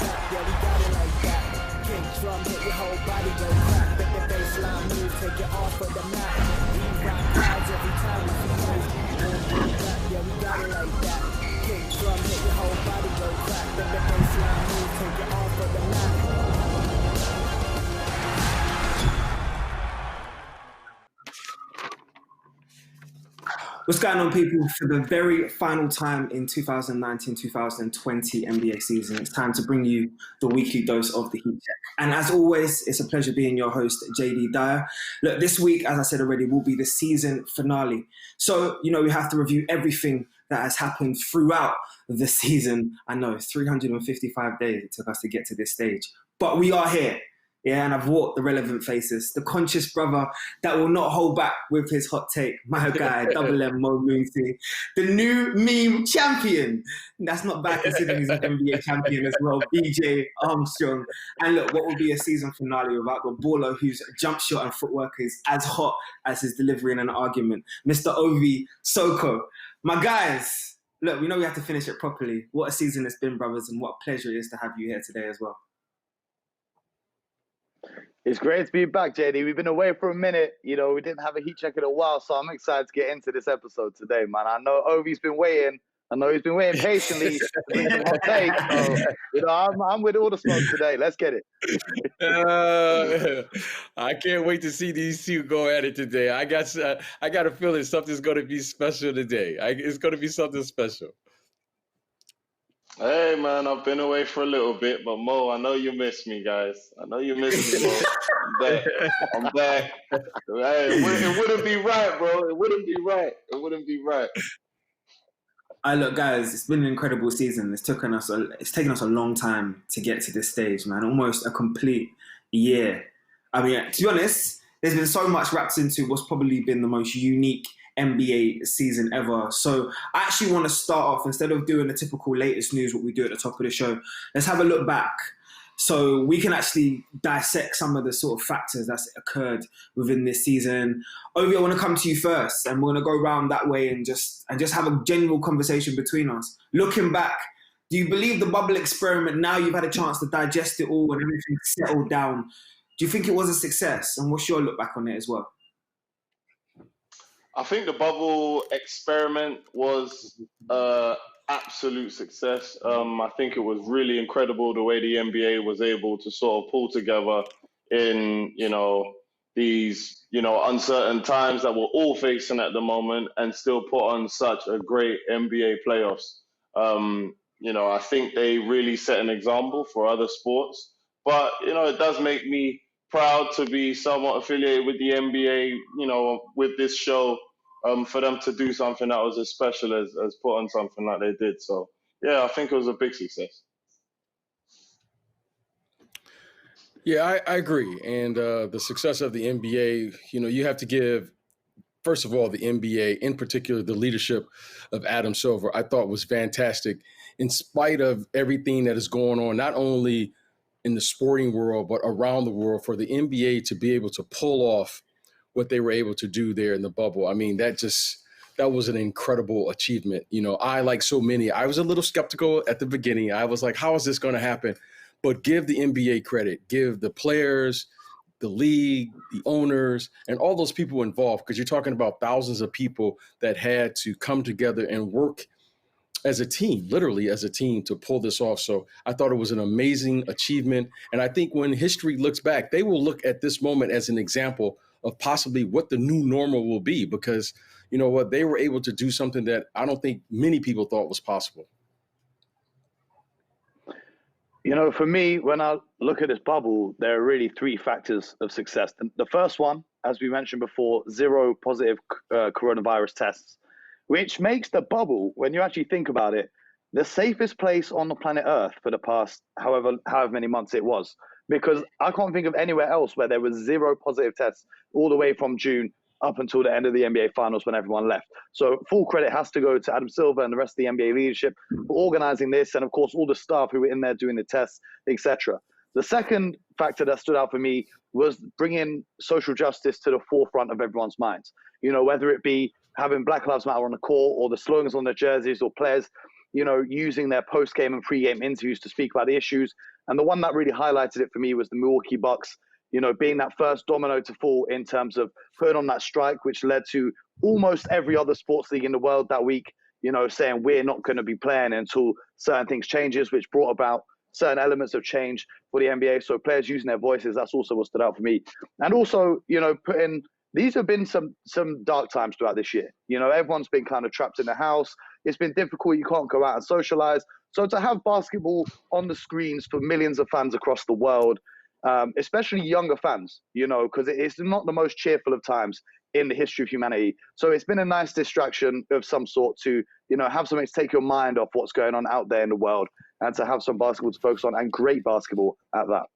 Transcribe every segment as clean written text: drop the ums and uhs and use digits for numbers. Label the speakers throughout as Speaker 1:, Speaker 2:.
Speaker 1: back, yeah, we got it like that. Kick drum, hit your whole body go crack. Make the baseline move, take it off of the map. We rock clouds every time we move. Back, yeah, we got it like that. Kick drum, hit your whole body go crack. Make the baseline move, take it off of the map.
Speaker 2: What's going on, people? For the very final time in 2019-2020 NBA season, it's time to bring you the weekly dose of the Heatcheck. And as always, it's a pleasure being your host, Jaydee Dyer. Look, this week, as I said already, will be the season finale. So, we have to review everything that has happened throughout the season. I know, 355 days it took us to get to this stage. But we are here. Yeah, and I've walked the relevant faces. The conscious brother that will not hold back with his hot take. My guy, Double M Mo Mooncey. The new meme champion. That's not bad considering he's an NBA champion as well. BJ Armstrong. And look, what will be a season finale without the baller whose jump shot and footwork is as hot as his delivery in an argument. Mr. Ovie Soko. My guys, look, we know we have to finish it properly. What a season it's been, brothers, and what a pleasure it is to have you here today as well.
Speaker 3: It's great to be back, Jaydee. We've been away for a minute. We didn't have a heat check in a while, so I'm excited to get into this episode today, man. I know Ovie's been waiting. I know he's been waiting patiently to bring some hot takes. So, I'm with all the smoke today. Let's get it.
Speaker 4: I can't wait to see these two go at it today. I got a feeling something's going to be special today. It's going to be something special.
Speaker 5: Hey, man, I've been away for a little bit, but Mo, I know you miss me, guys. I know you miss me, Mo. I'm back. Hey, it wouldn't be right, bro. It wouldn't be right.
Speaker 2: Look, guys, it's been an incredible season. It's taken us a long time to get to this stage, man. Almost a complete year. I mean, to be honest, there's been so much wrapped into what's probably been the most unique NBA season ever. So I actually want to start off, instead of doing the typical latest news, what we do at the top of the show, let's have a look back so we can actually dissect some of the sort of factors that's occurred within this season. Ovie, I want to come to you first, and we're going to go around that way and just have a general conversation between us. Looking back, do you believe the bubble experiment, now you've had a chance to digest it all and everything's settled down, do you think it was a success? And what's your look back on it as well?
Speaker 5: I think the bubble experiment was absolute success. I think it was really incredible the way the NBA was able to sort of pull together in, these, uncertain times that we're all facing at the moment and still put on such a great NBA playoffs. I think they really set an example for other sports. But, it does make me proud to be somewhat affiliated with the NBA, with this show, for them to do something that was as special as put on something like they did. So, yeah, I think it was a big success.
Speaker 4: Yeah, I agree. And the success of the NBA, you have to give, first of all, the NBA, in particular, the leadership of Adam Silver, I thought was fantastic in spite of everything that is going on, not only in the sporting world, but around the world, for the NBA to be able to pull off what they were able to do there in the bubble. I mean, that was an incredible achievement. I, like so many, I was a little skeptical at the beginning. I was like, how is this going to happen? But give the NBA credit, give the players, the league, the owners, and all those people involved, because you're talking about thousands of people that had to come together and work as a team, literally as a team, to pull this off. So I thought it was an amazing achievement. And I think when history looks back, they will look at this moment as an example of possibly what the new normal will be, because you know what, they were able to do something that I don't think many people thought was possible.
Speaker 3: For me, when I look at this bubble, there are really three factors of success. The first one, as we mentioned before, 0 positive coronavirus tests, which makes the bubble, when you actually think about it, the safest place on the planet Earth for the past however many months it was. Because I can't think of anywhere else where there was 0 positive tests all the way from June up until the end of the NBA Finals when everyone left. So full credit has to go to Adam Silver and the rest of the NBA leadership for organizing this, and of course all the staff who were in there doing the tests, etc. The second factor that stood out for me was bringing social justice to the forefront of everyone's minds. Whether it be having Black Lives Matter on the court, or the slogans on their jerseys, or players using their post-game and pre-game interviews to speak about the issues. And the one that really highlighted it for me was the Milwaukee Bucks, you know, being that first domino to fall in terms of putting on that strike, which led to almost every other sports league in the world that week, you know, saying we're not going to be playing until certain things changes, which brought about certain elements of change for the NBA. So players using their voices, that's also what stood out for me. And also, you know, these have been some dark times throughout this year. You know, everyone's been kind of trapped in the house. It's been difficult. You can't go out and socialize. So to have basketball on the screens for millions of fans across the world, especially younger fans, you know, because it's not the most cheerful of times in the history of humanity. So it's been a nice distraction of some sort to, you know, have something to take your mind off what's going on out there in the world and to have some basketball to focus on, and great basketball at that.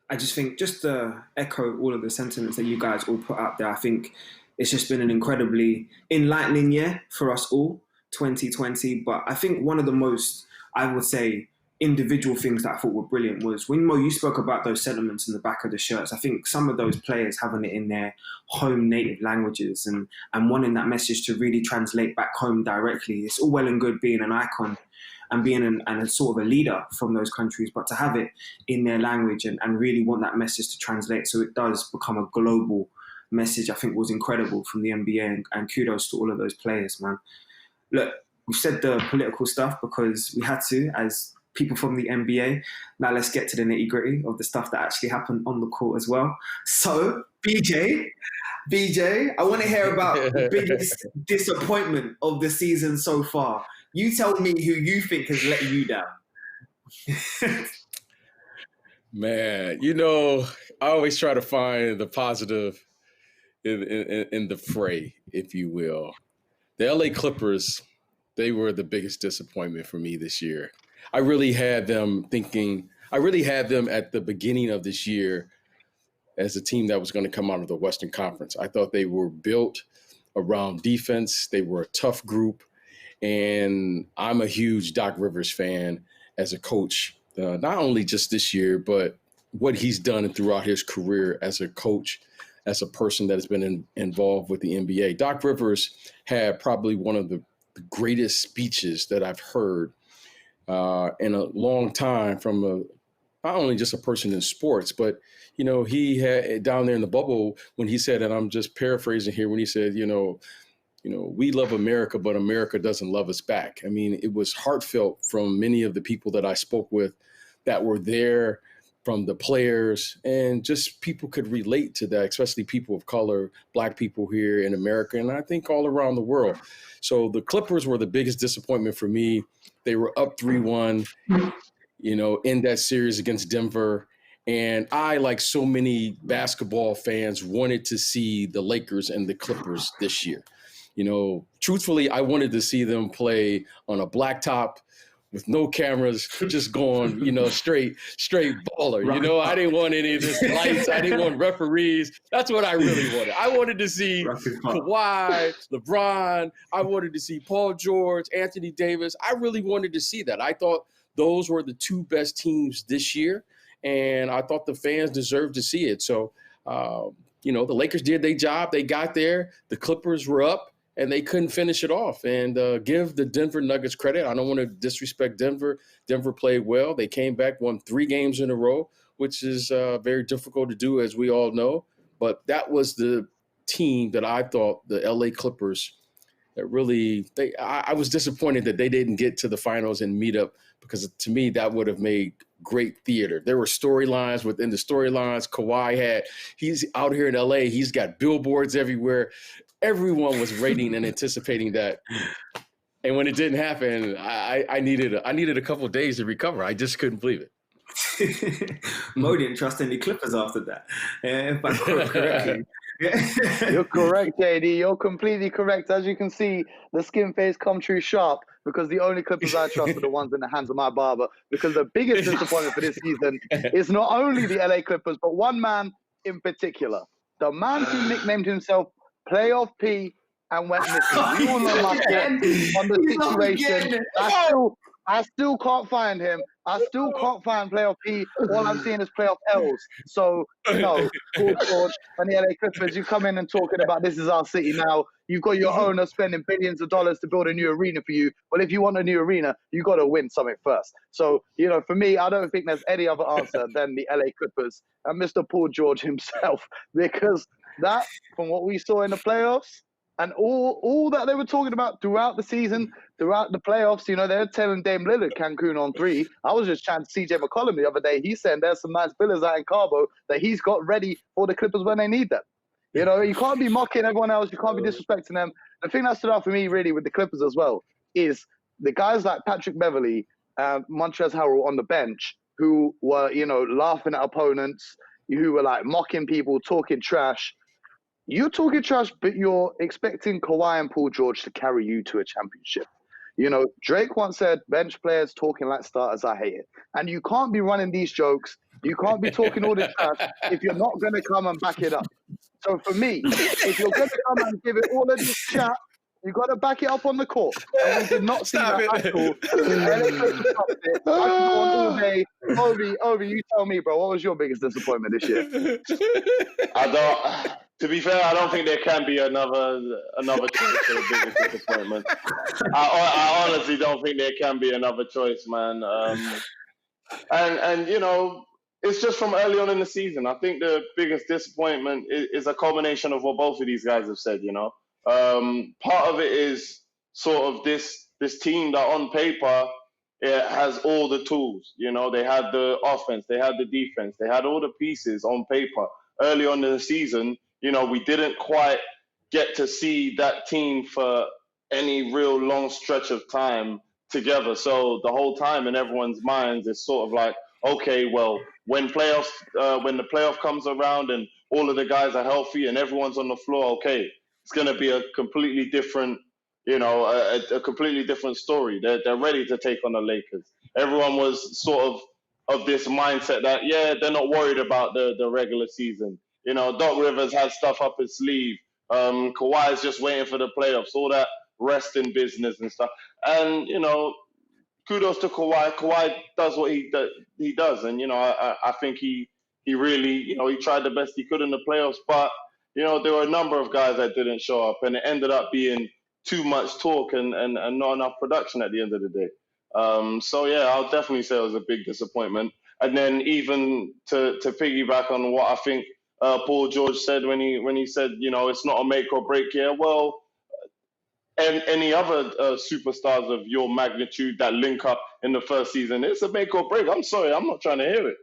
Speaker 2: I just think, just to echo all of the sentiments that you guys all put out there, I think it's just been an incredibly enlightening year for us all, 2020. But I think one of the most, I would say, individual things that I thought were brilliant was when, Mo, you spoke about those sentiments in the back of the shirts. I think some of those players having it in their home native languages and wanting that message to really translate back home directly. It's all well and good being an icon and being a sort of a leader from those countries, but to have it in their language and really want that message to translate so it does become a global message, I think was incredible from the NBA, and kudos to all of those players, man. Look, we've said the political stuff because we had to as people from the NBA. Now let's get to the nitty-gritty of the stuff that actually happened on the court as well. So, BJ, I want to hear about the biggest disappointment of the season so far. You tell me who you think has let you down.
Speaker 4: Man, you know, I always try to find the positive in the fray, if you will. The LA Clippers, they were the biggest disappointment for me this year. I really had them at the beginning of this year as a team that was going to come out of the Western Conference. I thought they were built around defense. They were a tough group. And I'm a huge Doc Rivers fan as a coach, not only just this year, but what he's done throughout his career as a coach, as a person that has been involved with the NBA. Doc Rivers had probably one of the greatest speeches that I've heard in a long time from not only just a person in sports, but, you know, he had down there in the bubble when he said, and I'm just paraphrasing here, when he said, you know, we love America, but America doesn't love us back. I mean, it was heartfelt from many of the people that I spoke with that were there, from the players, and just people could relate to that, especially people of color, Black people here in America, and I think all around the world. So the Clippers were the biggest disappointment for me. They were up 3-1, you know, in that series against Denver. And I, like so many basketball fans, wanted to see the Lakers and the Clippers this year. You know, truthfully, I wanted to see them play on a blacktop with no cameras, just going, you know, straight baller. You know, I didn't want any of this lights. I didn't want referees. That's what I really wanted. I wanted to see Kawhi, LeBron. I wanted to see Paul George, Anthony Davis. I really wanted to see that. I thought those were the two best teams this year, and I thought the fans deserved to see it. So, you know, the Lakers did their job. They got there. The Clippers were up, and they couldn't finish it off. And give the Denver Nuggets credit. I don't want to disrespect Denver. Denver played well. They came back, won 3 games in a row, which is very difficult to do, as we all know. But that was the team that I thought, the LA Clippers, that really, I was disappointed that they didn't get to the finals and meet up, because to me, that would have made great theater. There were storylines within the storylines. Kawhi he's out here in LA. He's got billboards everywhere. Everyone was waiting and anticipating that. And when it didn't happen, I needed a couple of days to recover. I just couldn't believe
Speaker 2: it. Mo didn't trust any Clippers after that, if I quote correctly.
Speaker 3: You're correct, Jaydee. You're completely correct. As you can see, the skin face come true sharp, because the only Clippers I trust are the ones in the hands of my barber. Because the biggest disappointment for this season is not only the LA Clippers, but one man in particular. The man who nicknamed himself Playoff P and went missing. You all know my thoughts on the situation. I still can't find him. I still can't find playoff P. All I'm seeing is playoff L's. So, no, Paul George and the LA Clippers, you come in and talking about this is our city now. You've got your owner spending billions of dollars to build a new arena for you. Well, if you want a new arena, you got to win something first. So, for me, I don't think there's any other answer than the LA Clippers and Mr. Paul George himself, because that, from what we saw in the playoffs, and all that they were talking about throughout the season, throughout the playoffs, they're telling Dame Lillard Cancun on 3. I was just chatting to CJ McCollum the other day. He's saying there's some nice villas out in Cabo that he's got ready for the Clippers when they need them. You can't be mocking everyone else. You can't be disrespecting them. The thing that stood out for me really with the Clippers as well is the guys like Patrick Beverley, Montrezl Harrell on the bench who were, laughing at opponents, who were like mocking people, talking trash. You're talking trash, but you're expecting Kawhi and Paul George to carry you to a championship. Drake once said, bench players talking like starters, I hate it. And you can't be running these jokes. You can't be talking all this trash if you're not going to come and back it up. So for me, if you're going to come and give it all of this chat, you got to back it up on the court. And we did not see that at all. I could go on all day. Ovie, you tell me, bro, what was your biggest disappointment this year?
Speaker 5: To be fair, I don't think there can be another choice for the biggest disappointment. I honestly don't think there can be another choice, man. And it's just from early on in the season. I think the biggest disappointment is a combination of what both of these guys have said. Part of it is sort of this team that on paper it has all the tools. They had the offense, they had the defense, they had all the pieces on paper early on in the season. We didn't quite get to see that team for any real long stretch of time together. So the whole time in everyone's minds is sort of like, okay, well, when the playoff comes around and all of the guys are healthy and everyone's on the floor, okay, it's going to be a completely different, a completely different story. They're ready to take on the Lakers. Everyone was sort of this mindset that, yeah, they're not worried about the regular season. Doc Rivers has stuff up his sleeve. Kawhi's just waiting for the playoffs, all that resting business and stuff. And, kudos to Kawhi. Kawhi does what he does. And, I think he really, he tried the best he could in the playoffs. But, there were a number of guys that didn't show up. And it ended up being too much talk and not enough production at the end of the day. So, yeah, I'll definitely say it was a big disappointment. And then even to piggyback on what I think Paul George said when he said, it's not a make or break here. Well, and any other superstars of your magnitude that link up in the first season, it's a make or break. I'm sorry, I'm not trying to hear it.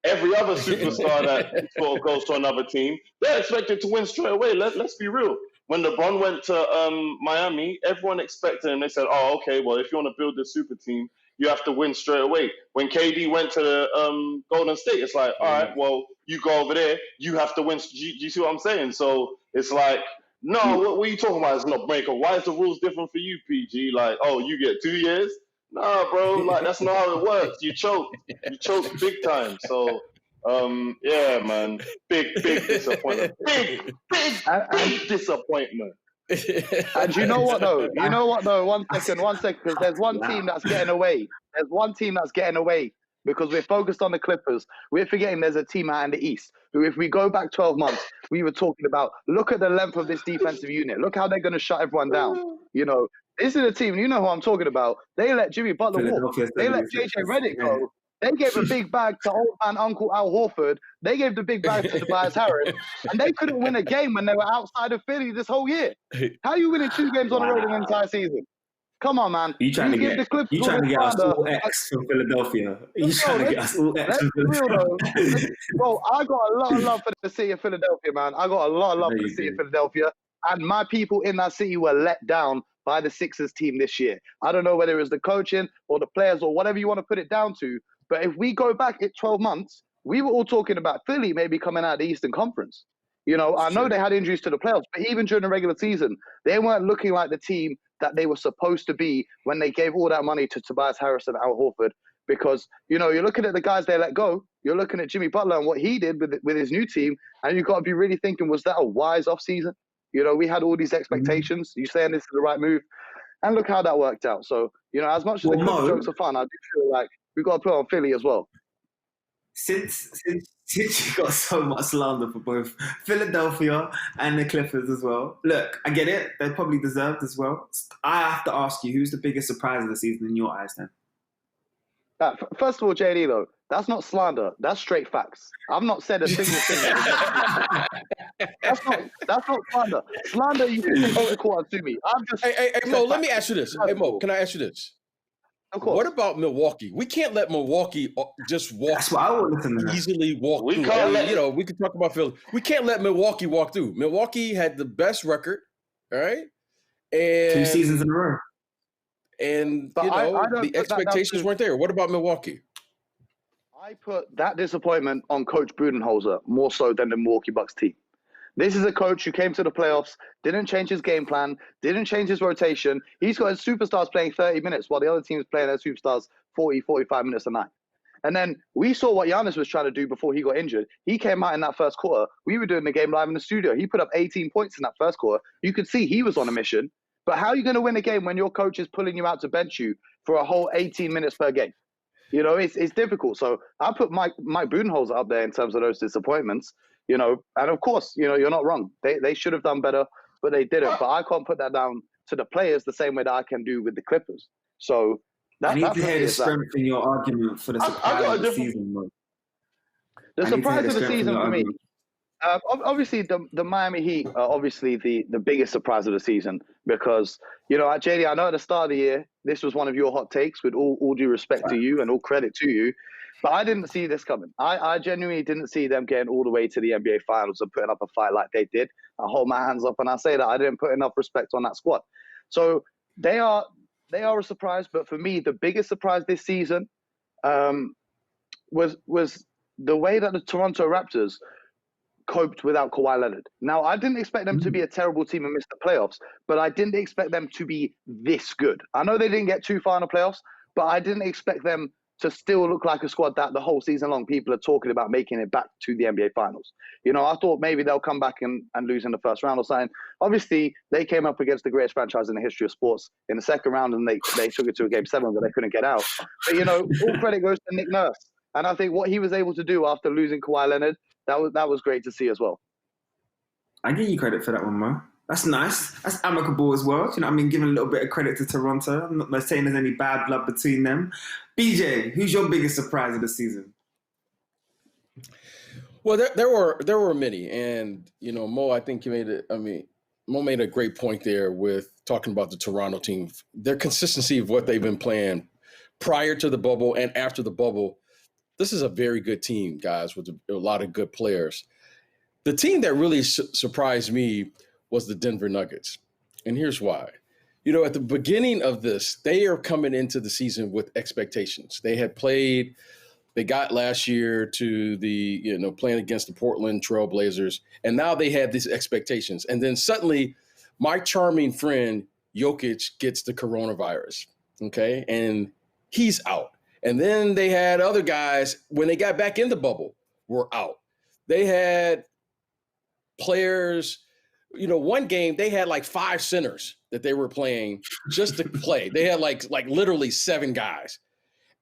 Speaker 5: Every other superstar that sort of goes to another team, they're expected to win straight away. Let's be real. When LeBron went to Miami, everyone expected him. They said, oh, okay, well, if you want to build this super team, you have to win straight away. When KD went to the Golden State, it's like, all right, well, you go over there, you have to win. Do you see what I'm saying? So it's like, no, what are you talking about? It's not breaker. Why is the rules different for you, PG? Like, oh, you get 2 years? Nah, bro, like that's not how it works. You choke big time. So, yeah, man, big disappointment. Big disappointment.
Speaker 3: And you know what though? One second, because there's one team that's getting away. There's one team that's getting away because we're focused on the Clippers. We're forgetting there's a team out in the East who, if we go back 12 months, we were talking about, look at the length of this defensive unit. Look how they're going to shut everyone down. This is a team, you know who I'm talking about. They let Jimmy Butler walk. They let JJ Redick go. They gave a big bag to old man Uncle Al Horford. They gave the big bag to Tobias Harris. And they couldn't win a game when they were outside of Philly this whole year. How are you winning 2 games on the road in an entire season? Come on, man.
Speaker 2: You trying to get us all X from Philadelphia. You trying to get us all X from Philadelphia.
Speaker 3: Bro, I got a lot of love for the city of Philadelphia, man. I got a lot of love for the city of Philadelphia. And my people in that city were let down by the Sixers team this year. I don't know whether it was the coaching or the players or whatever you want to put it down to. But if we go back 12 months, we were all talking about Philly maybe coming out of the Eastern Conference. I know they had injuries to the playoffs, but even during the regular season, they weren't looking like the team that they were supposed to be when they gave all that money to Tobias Harris and Al Horford. Because, you're looking at the guys they let go. You're looking at Jimmy Butler and what he did with his new team. And you've got to be really thinking, was that a wise offseason? We had all these expectations. You saying this is the right move? And look how that worked out. So, as much as the Clipper jokes are fun, I do feel like we've got to put on Philly as well.
Speaker 2: Since you got so much slander for both Philadelphia and the Clippers as well. Look, I get it. They're probably deserved as well. I have to ask you, who's the biggest surprise of the season in your eyes then?
Speaker 3: First of all, Jaydee, though, that's not slander. That's straight facts. I've not said a single thing. That's not slander. Slander, you can take the court and sue me.
Speaker 4: Hey, Mo, let me ask you this. Hey, Mo, can I ask you this?
Speaker 3: Of course.
Speaker 4: What about Milwaukee? We can't let Milwaukee just walk.
Speaker 2: That's what I want to
Speaker 4: easily walk through. We can talk about Philly. We can't let Milwaukee walk through. Milwaukee had the best record, all right? And
Speaker 2: 2 seasons in a row.
Speaker 4: And, the expectations weren't there. What about Milwaukee?
Speaker 3: I put that disappointment on Coach Budenholzer more so than the Milwaukee Bucks team. This is a coach who came to the playoffs, didn't change his game plan, didn't change his rotation. He's got his superstars playing 30 minutes while the other team's playing their superstars 40, 45 minutes a night. And then we saw what Giannis was trying to do before he got injured. He came out in that first quarter. We were doing the game live in the studio. He put up 18 points in that first quarter. You could see he was on a mission. But how are you going to win a game when your coach is pulling you out to bench you for a whole 18 minutes per game? It's difficult. So I put Mike Budenholzer up there in terms of those disappointments. And of course, you're not wrong. They should have done better, but they didn't. But I can't put that down to the players the same way that I can do with the Clippers. So
Speaker 2: I need to hear the strength in your argument for the surprise of the season, bro.
Speaker 3: The surprise of the season for me, obviously the Miami Heat are obviously the biggest surprise of the season because, Jaydee, I know at the start of the year, this was one of your hot takes with all due respect to you and all credit to you. But I didn't see this coming. I genuinely didn't see them getting all the way to the NBA Finals and putting up a fight like they did. I hold my hands up and I say that I didn't put enough respect on that squad. So they are a surprise. But for me, the biggest surprise this season was the way that the Toronto Raptors coped without Kawhi Leonard. Now, I didn't expect them to be a terrible team and miss the playoffs, but I didn't expect them to be this good. I know they didn't get too far in the playoffs, but I didn't expect them to still look like a squad that the whole season long people are talking about making it back to the NBA Finals. I thought maybe they'll come back and lose in the first round or something. Obviously, they came up against the greatest franchise in the history of sports in the second round, and they took it to a Game 7, but they couldn't get out. But, all credit goes to Nick Nurse. And I think what he was able to do after losing Kawhi Leonard, that was great to see as well.
Speaker 2: I give you credit for that one, Mo. That's nice. That's amicable as well. Giving a little bit of credit to Toronto. I'm not saying there's any bad blood between them. BJ, who's your biggest surprise of the season?
Speaker 4: Well, there were many, and Mo, I think Mo made a great point there with talking about the Toronto team. Their consistency of what they've been playing prior to the bubble and after the bubble. This is a very good team, guys, with a lot of good players. The team that really surprised me was the Denver Nuggets. And here's why. At the beginning of this, they are coming into the season with expectations. They got last year to the, playing against the Portland Trail Blazers, and now they had these expectations. And then suddenly, my charming friend Jokic gets the coronavirus, okay? And he's out. And then they had other guys, when they got back in the bubble, were out. They had players, one game they had like 5 centers that they were playing just to play. They had like literally 7 guys.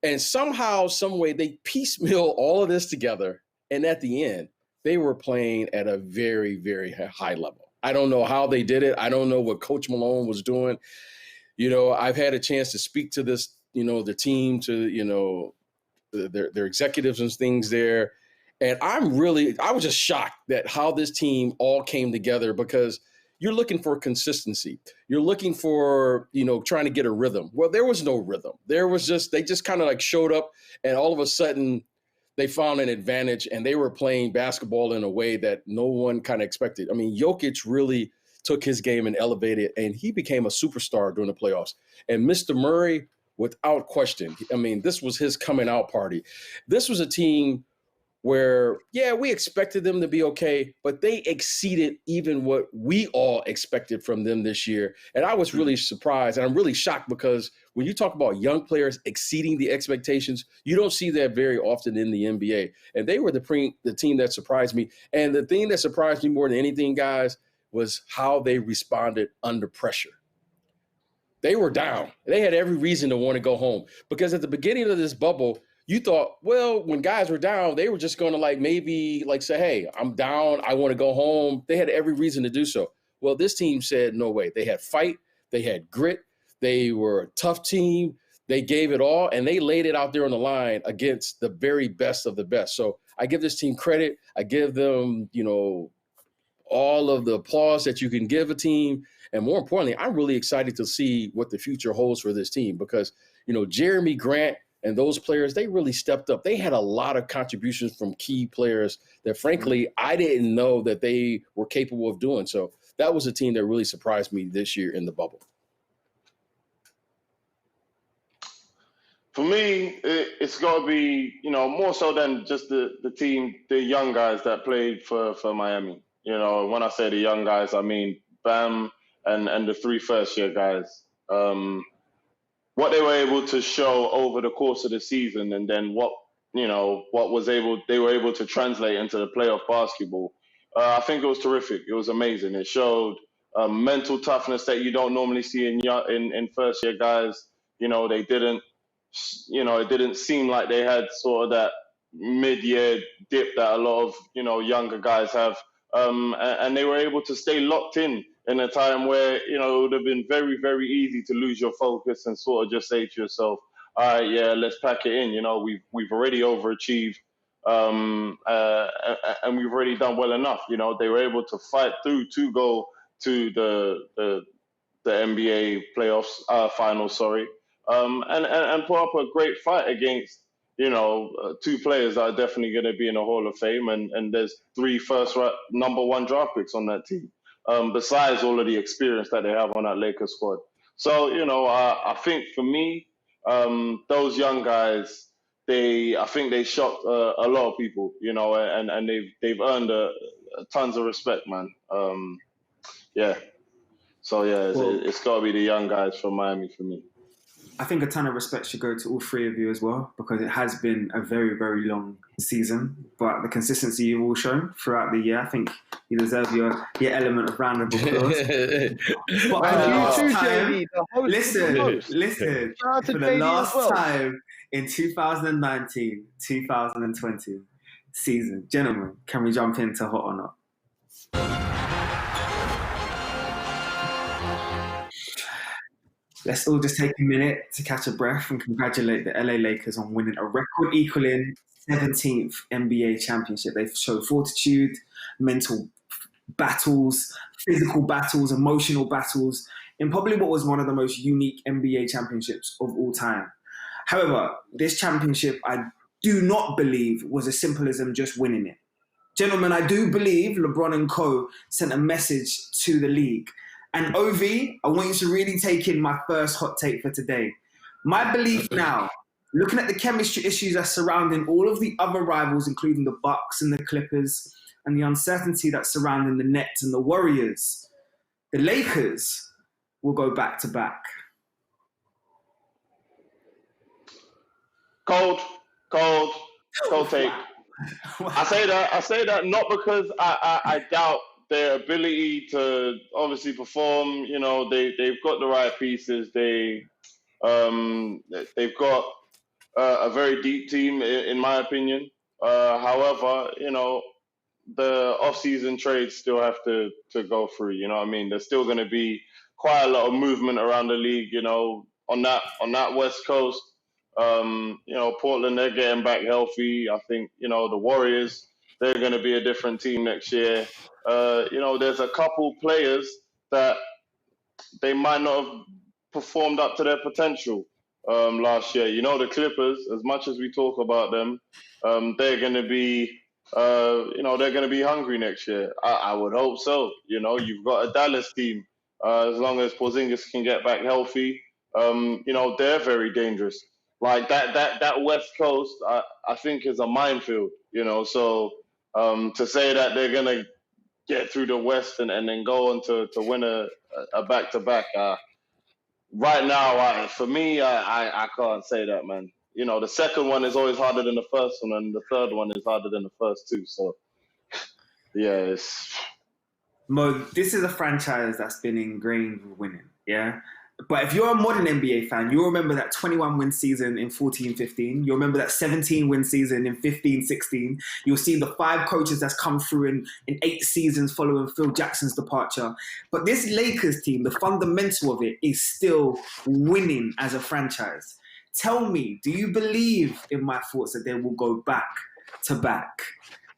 Speaker 4: And somehow, some way, they piecemeal all of this together. And at the end, they were playing at a very, very high level. I don't know how they did it. I don't know what Coach Malone was doing. I've had a chance to speak to this, the team, to, their executives and things there. And I was just shocked at how this team all came together because you're looking for consistency. You're looking for, trying to get a rhythm. Well, there was no rhythm. They just kind of like showed up and all of a sudden they found an advantage and they were playing basketball in a way that no one kind of expected. Jokic really took his game and elevated, and he became a superstar during the playoffs. And Mr. Murray, without question, this was his coming out party. This was a team where, we expected them to be okay, but they exceeded even what we all expected from them this year. And I was really surprised, and I'm really shocked because when you talk about young players exceeding the expectations, you don't see that very often in the NBA. And they were the team that surprised me. And the thing that surprised me more than anything, guys, was how they responded under pressure. they were down. They had every reason to want to go home because at the beginning of this bubble, you thought, well, when guys were down, they were just going to maybe say, hey, I'm down. I want to go home. They had every reason to do so. Well, this team said, no way. They had fight. They had grit. They were a tough team. They gave it all, and they laid it out there on the line against the very best of the best. So I give this team credit. I give them, all of the applause that you can give a team. And more importantly, I'm really excited to see what the future holds for this team because, Jeremy Grant and those players, they really stepped up. They had a lot of contributions from key players that, frankly, I didn't know that they were capable of doing. So that was a team that really surprised me this year in the bubble.
Speaker 5: For me, it's got to be, more so than just the team, the young guys that played for Miami. When I say the young guys, I mean Bam and the 3 first-year guys. What they were able to show over the course of the season, and then what they were able to translate into the playoff basketball. I think it was terrific. It was amazing. It showed mental toughness that you don't normally see in first-year guys. It didn't seem like they had sort of that mid-year dip that a lot of, younger guys have. And they were able to stay locked in a time where, it would have been very, very easy to lose your focus and sort of just say to yourself, all right, yeah, let's pack it in. We've already overachieved and we've already done well enough. They were able to fight through to go to the NBA playoffs, finals, sorry. And put up a great fight against, 2 players that are definitely going to be in the Hall of Fame. And there's 3 number 1 draft picks on that team, besides all of the experience that they have on that Lakers squad. So, I think for me, those young guys, I think they shocked a lot of people, and they've earned tons of respect, man. Yeah. So, yeah, it's got to be the young guys from Miami for me.
Speaker 2: I think a ton of respect should go to all 3 of you as well, because it has been a very, very long season. But the consistency you've all shown throughout the year, I think you deserve your element of round of applause. But for the last time, listen, for the last time in 2019-2020 season, gentlemen, can we jump into hot or not? Let's all just take a minute to catch a breath and congratulate the LA Lakers on winning a record-equaling 17th NBA championship. They've showed fortitude, mental battles, physical battles, emotional battles, in probably what was one of the most unique NBA championships of all time. However, this championship, I do not believe was as simple as them just winning it. Gentlemen, I do believe LeBron and co sent a message to the league. And Ovie, I want you to really take in my first hot take for today. My belief now, looking at the chemistry issues that's surrounding all of the other rivals, including the Bucks and the Clippers, and the uncertainty that's surrounding the Nets and the Warriors, the Lakers will go back to back.
Speaker 5: Cold take. I say that not because I doubt their ability to obviously perform. They've got the right pieces. They've got a very deep team, in my opinion. However, the off-season trades still have to go through. You know what I mean? There's still going to be quite a lot of movement around the league. On that West Coast. Portland, they're getting back healthy. I think the Warriors, they're going to be a different team next year. There's a couple players that they might not have performed up to their potential last year. The Clippers, as much as we talk about them, they're going to be, they're going to be hungry next year. I would hope so. You've got a Dallas team. As long as Porzingis can get back healthy, they're very dangerous. Like that West Coast, I think is a minefield. So to say that they're going to get through the West and then go on to win a back-to-back. Right now, for me, I can't say that, man. The second one is always harder than the first one, and the third one is harder than the first two. So, yeah, it's...
Speaker 2: Mo, this is a franchise that's been ingrained with winning, yeah? But if you're a modern NBA fan, you'll remember that 21-win season in 14-15. You'll remember that 17-win season in 15-16. You'll see the 5 coaches that's come through in 8 seasons following Phil Jackson's departure. But this Lakers team, the fundamental of it is still winning as a franchise. Tell me, do you believe in my thoughts that they will go back to back?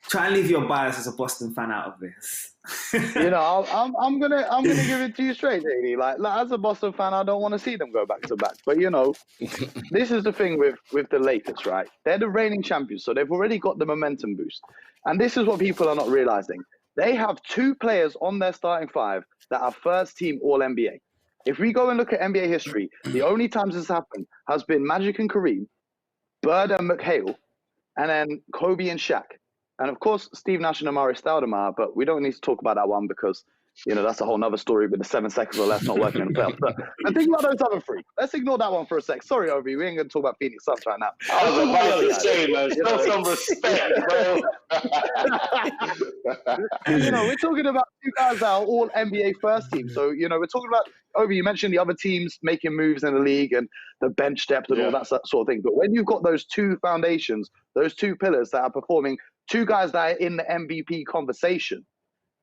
Speaker 2: Try and leave your bias as a Boston fan out of this.
Speaker 3: You know, I'm gonna give it to you straight, Jaydee. Like as a Boston fan, I don't want to see them go back to back. But you know, this is the thing with the Lakers, right? They're the reigning champions, so they've already got the momentum boost. And this is what people are not realizing. They have 2 players on their starting 5 that are first team All NBA. If we go and look at NBA history, the only times this happened has been Magic and Kareem, Bird and McHale, and then Kobe and Shaq. And of course, Steve Nash and Amari Stoudemire, but we don't need to talk about that one because, you know, that's a whole nother story with the 7 seconds or less not working in the playoffs. But think about those other 3. Let's ignore that one for a sec. Sorry, Ovie, we ain't going to talk about Phoenix Suns right now.
Speaker 5: I was about to say, man, show some respect, bro.
Speaker 3: You know, we're talking about 2 guys that are all NBA first team. So, you know, we're talking about, Ovie, you mentioned the other teams making moves in the league and the bench depth and all that sort of thing. But when you've got those 2 foundations, those 2 pillars that are performing, 2 guys that are in the MVP conversation,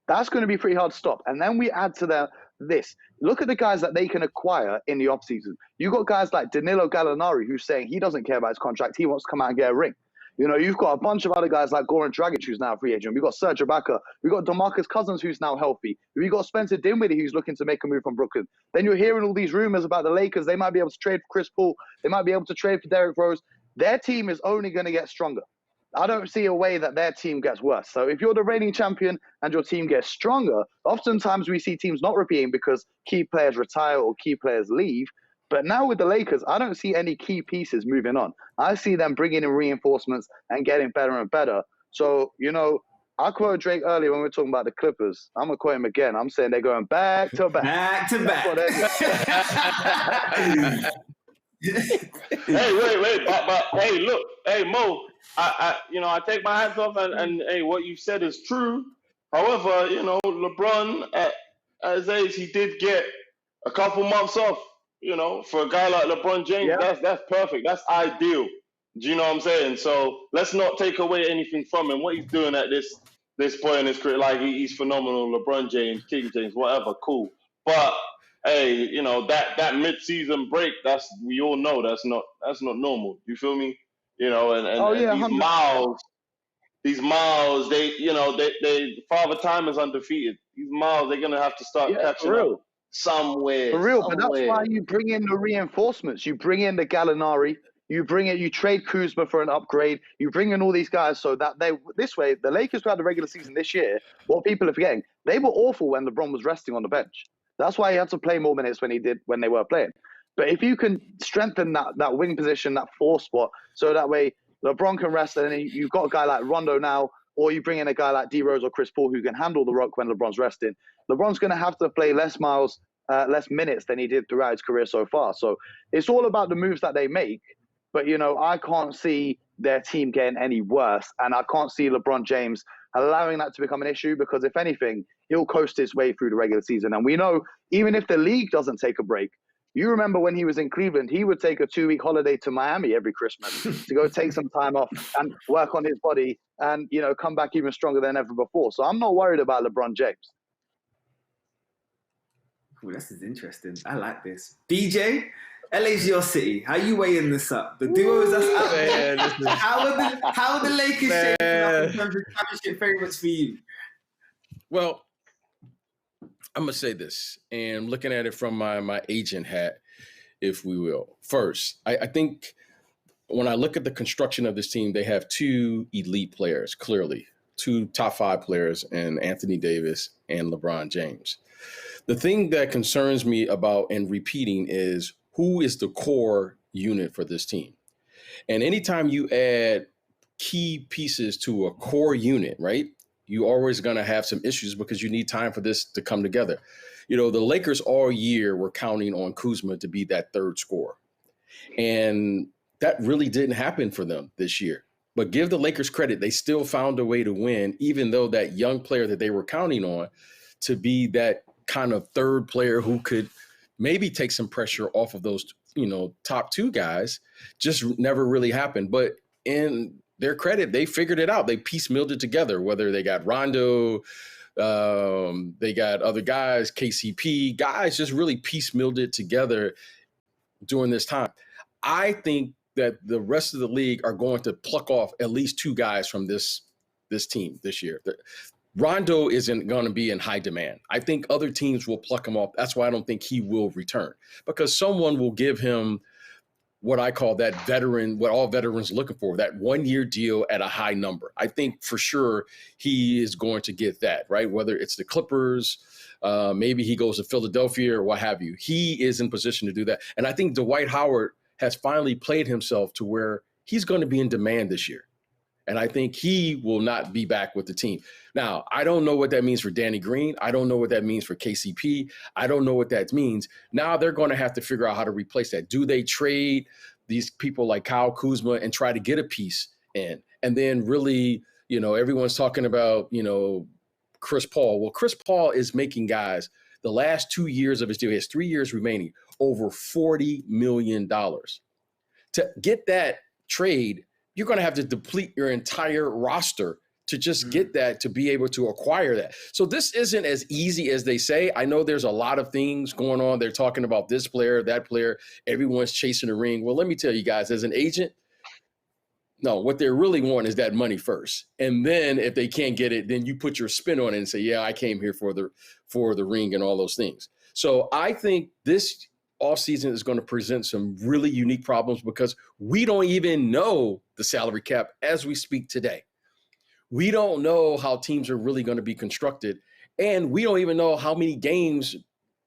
Speaker 3: that's going to be pretty hard to stop. And then we add to this. Look at the guys that they can acquire in the offseason. You got guys like Danilo Gallinari, who's saying he doesn't care about his contract. He wants to come out and get a ring. You know, you've got a bunch of other guys like Goran Dragic, who's now a free agent. We've got Serge Ibaka. We've got DeMarcus Cousins, who's now healthy. We've got Spencer Dinwiddie, who's looking to make a move from Brooklyn. Then you're hearing all these rumors about the Lakers. They might be able to trade for Chris Paul. They might be able to trade for Derrick Rose. Their team is only going to get stronger. I don't see a way that their team gets worse. So if you're the reigning champion and your team gets stronger, oftentimes we see teams not repeating because key players retire or key players leave. But now with the Lakers, I don't see any key pieces moving on. I see them bringing in reinforcements and getting better and better. So, you know, I quoted Drake earlier when we were talking about the Clippers. I'm going to quote him again. I'm saying they're going back to back.
Speaker 2: Back to back.
Speaker 5: Hey, wait, but hey, look, hey, Mo, I take my hats off and hey, what you said is true. However, you know, LeBron at his age, he did get a couple months off. You know, for a guy like LeBron James, that's perfect. That's ideal. Do you know what I'm saying? So let's not take away anything from him. What he's doing at this point in his career, like he's phenomenal. LeBron James, King James, whatever, cool. But hey, you know, that mid-season break, we all know that's not normal. You feel me? You know, and these miles, they Father Time is undefeated. These miles, they're gonna have to start catching up somewhere.
Speaker 3: For real, but that's why you bring in the reinforcements. You bring in the Gallinari. You trade Kuzma for an upgrade. You bring in all these guys so that this way, the Lakers who had the regular season this year, what people are forgetting, they were awful when LeBron was resting on the bench. That's why he had to play more minutes when they were playing. But if you can strengthen that wing position, that 4 spot, so that way LeBron can rest, and then you've got a guy like Rondo now, or you bring in a guy like D Rose or Chris Paul who can handle the rock when LeBron's resting. LeBron's going to have to play less minutes than he did throughout his career so far. So it's all about the moves that they make. But, you know, I can't see their team getting any worse, and I can't see LeBron James allowing that to become an issue because, if anything, he'll coast his way through the regular season. And we know even if the league doesn't take a break, you remember when he was in Cleveland, he would take a 2-week holiday to Miami every Christmas to go take some time off and work on his body and, you know, come back even stronger than ever before. So I'm not worried about LeBron James.
Speaker 2: Ooh, this is interesting. I like this. BJ, LA's your city. How you weighing this up? The duos that's out there. How are the Lakers shaping up in terms of championship favorites for you?
Speaker 4: Well, I'm going to say this, and looking at it from my agent hat, if we will. First, I think when I look at the construction of this team, they have 2 elite players, clearly. 2 top 5 players, in Anthony Davis and LeBron James. The thing that concerns me about and repeating is who is the core unit for this team. And anytime you add key pieces to a core unit, right, you're always going to have some issues because you need time for this to come together. You know, the Lakers all year were counting on Kuzma to be that third scorer. And that really didn't happen for them this year. But give the Lakers credit, they still found a way to win, even though that young player that they were counting on to be that kind of third player who could maybe take some pressure off of those, top two guys. Just never really happened. But in their credit, they figured it out. They piecemealed it together, whether they got Rondo, they got other guys, KCP, guys just really piecemealed it together during this time. I think that the rest of the league are going to pluck off at least two guys from this team this year. Rondo isn't going to be in high demand. I think other teams will pluck him off. That's why I don't think he will return, because someone will give him what I call that veteran, what all veterans are looking for, that 1-year deal at a high number. I think for sure he is going to get that, right? Whether it's the Clippers, maybe he goes to Philadelphia or what have you. He is in position to do that. And I think Dwight Howard has finally played himself to where he's going to be in demand this year. And I think he will not be back with the team. Now, I don't know what that means for Danny Green. I don't know what that means for KCP. I don't know what that means. Now they're going to have to figure out how to replace that. Do they trade these people like Kyle Kuzma and try to get a piece in? And then really, everyone's talking about, Chris Paul. Well, Chris Paul is making guys the last 2 years of his deal, he has 3 years remaining, over $40 million. To get that trade, you're going to have to deplete your entire roster to just get that, to be able to acquire that. So this isn't as easy as they say. I know there's a lot of things going on. They're talking about this player, that player. Everyone's chasing a ring. Well, let me tell you guys, as an agent, no, what they really want is that money first. And then if they can't get it, then you put your spin on it and say, yeah, I came here for the ring and all those things. So I think this offseason is going to present some really unique problems because we don't even know the salary cap as we speak today. We don't know how teams are really going to be constructed, and we don't even know how many games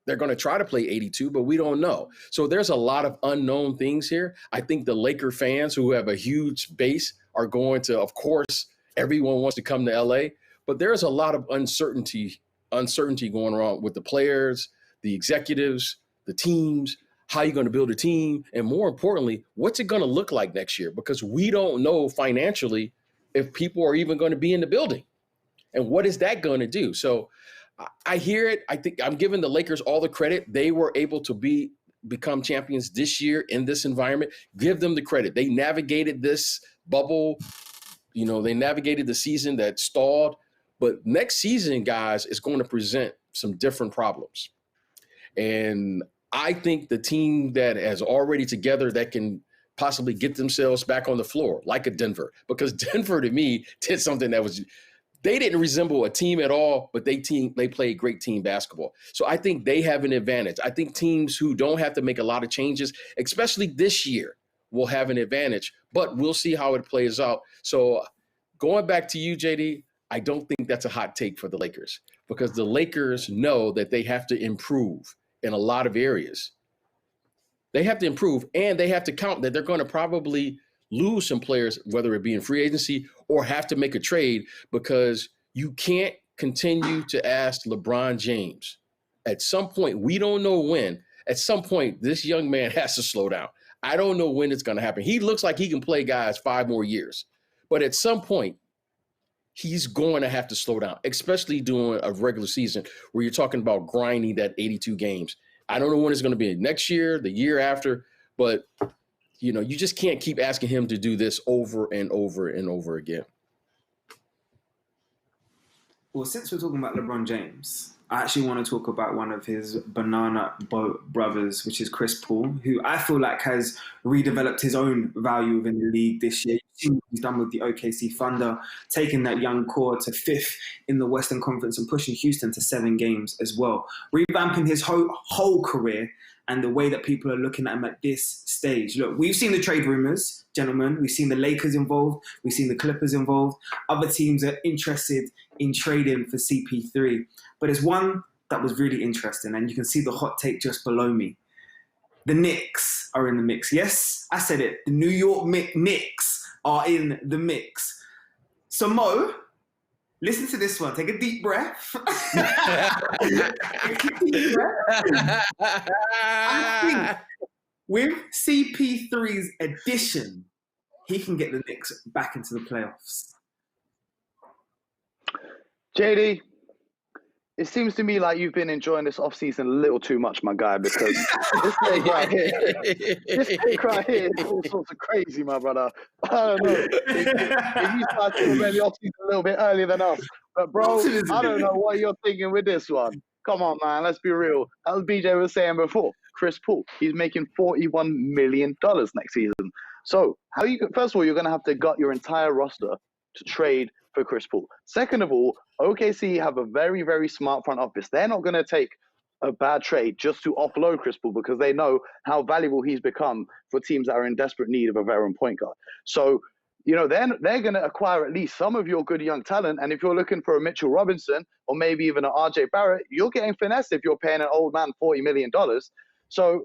Speaker 4: they're going to try to play 82, but we don't know. So there's a lot of unknown things here. I think the Laker fans, who have a huge base, are going to, of course, everyone wants to come to LA, but there's a lot of uncertainty going on with the players, the executives, the teams, how you're going to build a team, and more importantly, what's it going to look like next year? Because we don't know financially if people are even going to be in the building. And what is that going to do? So I hear it. I think I'm giving the Lakers all the credit. They were able to become champions this year in this environment. Give them the credit. They navigated this bubble. They navigated the season that stalled. But next season, guys, is going to present some different problems. And I think the team that is already together that can possibly get themselves back on the floor, like a Denver, because Denver to me did something that was, they didn't resemble a team at all, but they played great team basketball. So I think they have an advantage. I think teams who don't have to make a lot of changes, especially this year, will have an advantage, but we'll see how it plays out. So going back to you, Jaydee, I don't think that's a hot take for the Lakers, because the Lakers know that they have to improve in a lot of areas. They have to improve, and they have to count that they're going to probably lose some players, whether it be in free agency or have to make a trade, because you can't continue to ask LeBron James. At some point, we don't know when, at some point, this young man has to slow down. I don't know when it's going to happen. He looks like he can play guys 5 more years, but at some point, he's going to have to slow down, especially during a regular season where you're talking about grinding that 82 games. I don't know when it's going to be, next year, the year after, but you just can't keep asking him to do this over and over and over again.
Speaker 2: Well, since we're talking about LeBron James, I actually want to talk about one of his banana boat brothers, which is Chris Paul, who I feel like has redeveloped his own value within the league this year. You've seen what he's done with the OKC Thunder, taking that young core to 5th in the Western Conference and pushing Houston to 7 games as well. Revamping his whole career and the way that people are looking at him at this stage. Look, we've seen the trade rumors, gentlemen. We've seen the Lakers involved. We've seen the Clippers involved. Other teams are interested in trading for CP3. But there's one that was really interesting, and you can see the hot take just below me. The Knicks are in the mix. Yes, I said it. The New York Knicks are in the mix. So, Mo, listen to this one. Take a deep breath. I think with CP3's addition, he can get the Knicks back into the playoffs.
Speaker 3: Jaydee, it seems to me like you've been enjoying this offseason a little too much, my guy, because this take right here is all sorts of crazy, my brother. I don't know. If you start to remember the offseason a little bit earlier than us. But, bro, I don't know what you're thinking with this one. Come on, man. Let's be real. As BJ was saying before, Chris Paul, he's making $41 million next season. So, first of all, you're going to have to gut your entire roster to trade for Chris Paul. Second of all, OKC have a very, very smart front office. They're not going to take a bad trade just to offload Chris Paul because they know how valuable he's become for teams that are in desperate need of a veteran point guard. So, they're going to acquire at least some of your good young talent. And if you're looking for a Mitchell Robinson or maybe even an RJ Barrett, you're getting finessed if you're paying an old man $40 million. So,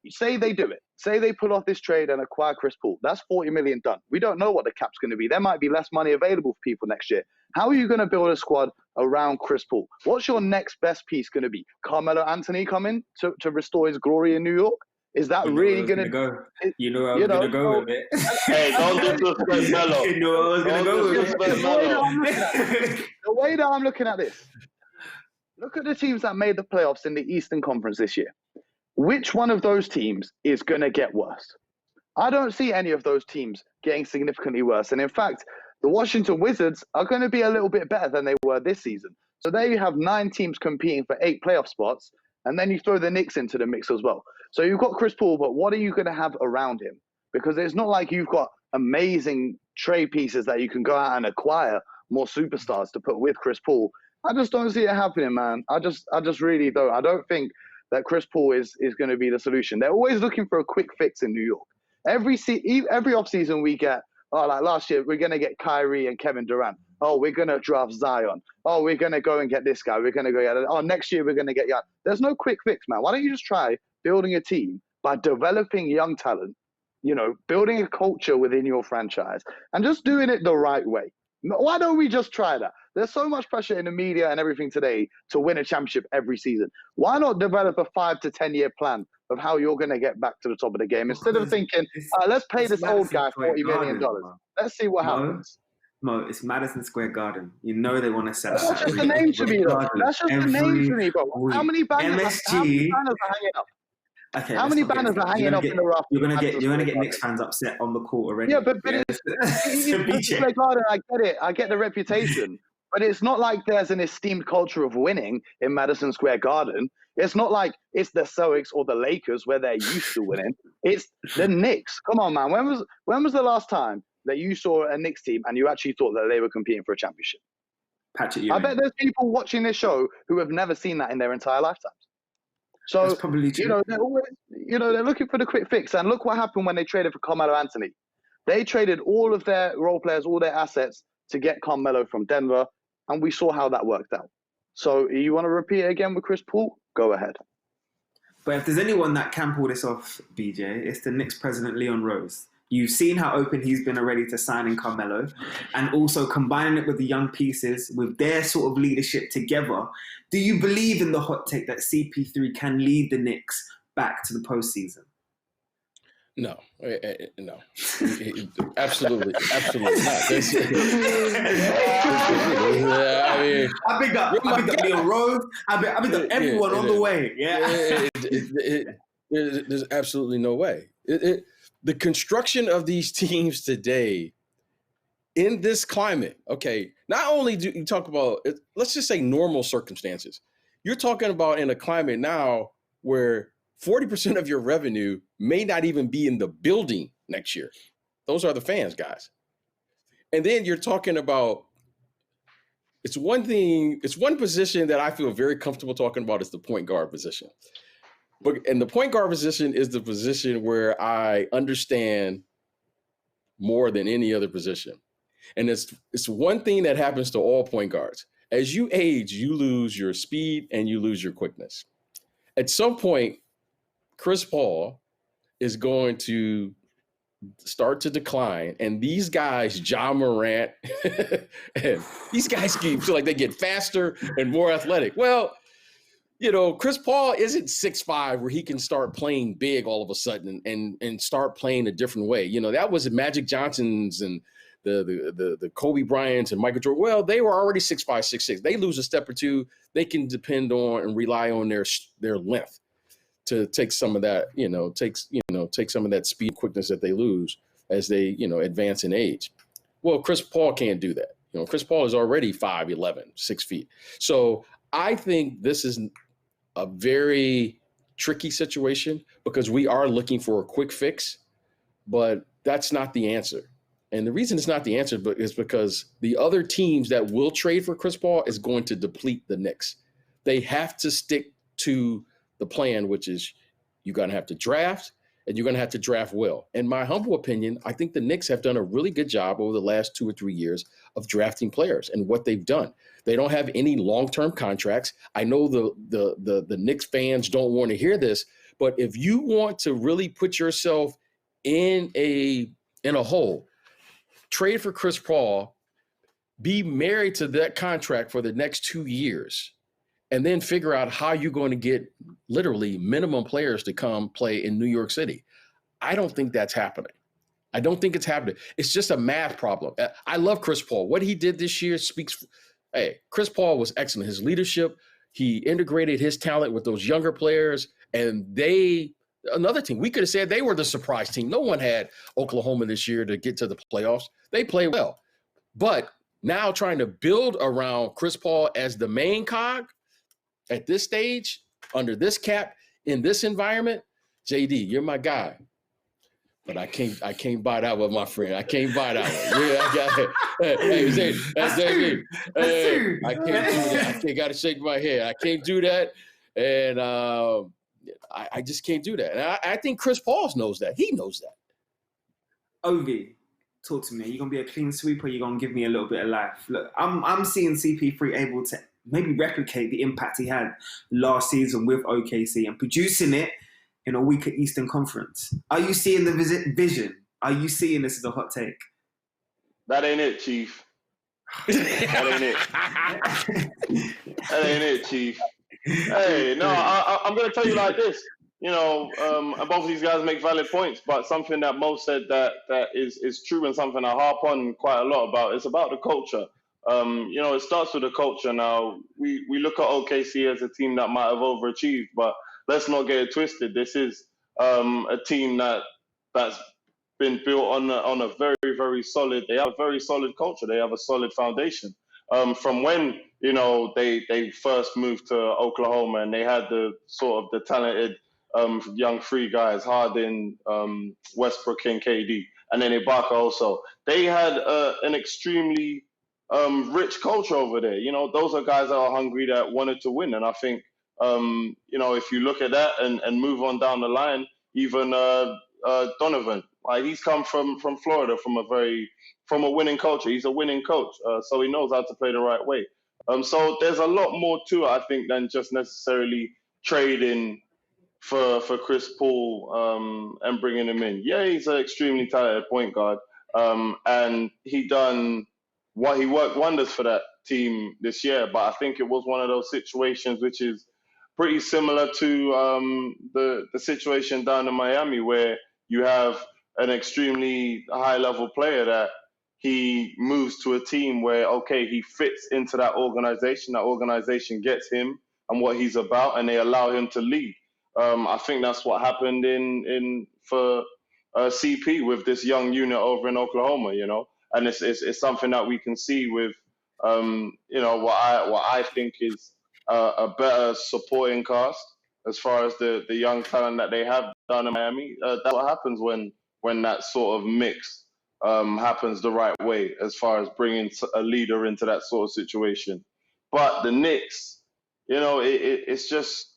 Speaker 3: say they do it. Say they pull off this trade and acquire Chris Paul. That's $40 million done. We don't know what the cap's going to be. There might be less money available for people next year. How are you going to build a squad around Chris Paul? What's your next best piece going to be? Carmelo Anthony coming to restore his glory in New York? Is that really going to
Speaker 2: go? You know I was going to go with it.
Speaker 5: Hey, don't disrespect Melo.
Speaker 2: You know I was going to go with it.
Speaker 3: The way that I'm looking at this, look at the teams that made the playoffs in the Eastern Conference this year. Which one of those teams is going to get worse? I don't see any of those teams getting significantly worse. And in fact, the Washington Wizards are going to be a little bit better than they were this season. So there you have 9 teams competing for 8 playoff spots. And then you throw the Knicks into the mix as well. So you've got Chris Paul, but what are you going to have around him? Because it's not like you've got amazing trade pieces that you can go out and acquire more superstars to put with Chris Paul. I just don't see it happening, man. I just really don't. I don't think that Chris Paul is going to be the solution. They're always looking for a quick fix in New York. Every offseason we get, like last year, we're going to get Kyrie and Kevin Durant. Oh, we're going to draft Zion. Oh, we're going to go and get this guy. We're going to go get it. Oh, next year we're going to get young. There's no quick fix, man. Why don't you just try building a team by developing young talent, building a culture within your franchise and just doing it the right way? Why don't we just try that? There's so much pressure in the media and everything today to win a championship every season. Why not develop a 5 to 10 year plan of how you're going to get back to the top of the game instead of thinking, let's pay this old guy $40 million. Let's see what happens.
Speaker 2: Mo, it's Madison Square Garden. You know they want to sell out.
Speaker 3: That's just the name to me, though. That's just the name to me, bro. How many banners are hanging up?
Speaker 2: Okay,
Speaker 3: how many banners are hanging up in the rough?
Speaker 2: You're gonna get Knicks fans upset on the court already.
Speaker 3: Yeah, but it's Square Garden. I get it. I get the reputation. But it's not like there's an esteemed culture of winning in Madison Square Garden. It's not like it's the Celtics or the Lakers where they're used to winning. It's the Knicks. Come on, man. When was the last time that you saw a Knicks team and you actually thought that they were competing for a championship?
Speaker 2: Patrick,
Speaker 3: I bet there's people watching this show who have never seen that in their entire lifetimes. So,
Speaker 2: that's probably true.
Speaker 3: They're always, they're looking for the quick fix. And look what happened when they traded for Carmelo Anthony. They traded all of their role players, all their assets to get Carmelo from Denver. And we saw how that worked out. So you want to repeat it again with Chris Paul? Go ahead.
Speaker 2: But if there's anyone that can pull this off, BJ, it's the Knicks president, Leon Rose. You've seen how open he's been already to signing Carmelo and also combining it with the young pieces, with their sort of leadership together. Do you believe in the hot take that CP3 can lead the Knicks back to the postseason?
Speaker 4: No, absolutely not.
Speaker 2: I big up Leon Rose. I big up everyone on the way. Yeah,
Speaker 4: there's absolutely no way. The construction of these teams today in this climate, okay, not only do you talk about, let's just say normal circumstances, you're talking about in a climate now where 40% of your revenue may not even be in the building next year. Those are the fans, guys. And then you're talking about, it's one position that I feel very comfortable talking about is the point guard position. And the point guard position is the position where I understand more than any other position. And it's one thing that happens to all point guards. As you age, you lose your speed and you lose your quickness. At some point, Chris Paul is going to start to decline, and these guys, Ja Morant, and these guys feel like they get faster and more athletic. Well, Chris Paul isn't 6'5", where he can start playing big all of a sudden and start playing a different way. That was Magic Johnson's and the Kobe Bryants and Michael Jordan, well, they were already 6'5", 6'6". They lose a step or two, they can depend on and rely on their length to take some of that, take some of that speed and quickness that they lose as they, advance in age. Well, Chris Paul can't do that. Chris Paul is already 5'11", 6 feet. So I think this is a very tricky situation because we are looking for a quick fix, but that's not the answer. And the reason it's not the answer is because the other teams that will trade for Chris Paul is going to deplete the Knicks. They have to stick to the plan, which is you're going to have to draft and you're going to have to draft well. In my humble opinion, I think the Knicks have done a really good job over the last 2 or 3 years of drafting players and what they've done. They don't have any long-term contracts. I know the Knicks fans don't want to hear this, but if you want to really put yourself in a hole, trade for Chris Paul, be married to that contract for the next 2 years, and then figure out how you're going to get literally minimum players to come play in New York City. I don't think that's happening. I don't think it's happening. It's just a math problem. I love Chris Paul. What he did this year speaks. Hey, Chris Paul was excellent. His leadership, he integrated his talent with those younger players, and another team, we could have said they were the surprise team. No one had Oklahoma this year to get to the playoffs. They play well. But now trying to build around Chris Paul as the main cog at this stage, under this cap, in this environment, Jaydee, you're my guy. But I can't buy that with my friend. I can't buy that one. Yeah, I got it. Hey, Jaydee. Hey, I can't do that. I got to shake my head. I can't do that. And I just can't do that. And I think Chris Paul knows that. He knows that.
Speaker 2: Ovie, talk to me. Are you going to be a clean sweep or are you going to give me a little bit of life? Look, I'm seeing CP3 able to maybe replicate the impact he had last season with OKC and producing it in a weaker Eastern Conference. Are you seeing the vision? Are you seeing this as a hot take?
Speaker 5: That ain't it, Chief. That ain't it. That ain't it, Chief. Hey, no, I'm going to tell you like this. Both of these guys make valid points, but something that Mo said that is true and something I harp on quite a lot about, it's about the culture. It starts with the culture. Now, we look at OKC as a team that might have overachieved, but let's not get it twisted. This is a team that's been built on a very, very solid. They have a very solid culture. They have a solid foundation. From when they first moved to Oklahoma and they had the talented young free guys, Harden, Westbrook, and KD, and then Ibaka also. They had an extremely rich culture over there. Those are guys that are hungry, that wanted to win, and I think. If you look at that and move on down the line, even Donovan, he's come from Florida, from a winning culture. He's a winning coach, so he knows how to play the right way. So there's a lot more to it, I think, than just necessarily trading for Chris Paul and bringing him in. Yeah, he's an extremely talented point guard, and he worked wonders for that team this year. But I think it was one of those situations which is pretty similar to the situation down in Miami, where you have an extremely high-level player that he moves to a team where, okay, he fits into that organization gets him and what he's about, and they allow him to lead. I think that's what happened for CP with this young unit over in Oklahoma, and it's something that we can see with, what I think is a better supporting cast as far as the young talent that they have down in Miami. That's what happens when that sort of mix happens the right way, as far as bringing a leader into that sort of situation. But the Knicks, it's just,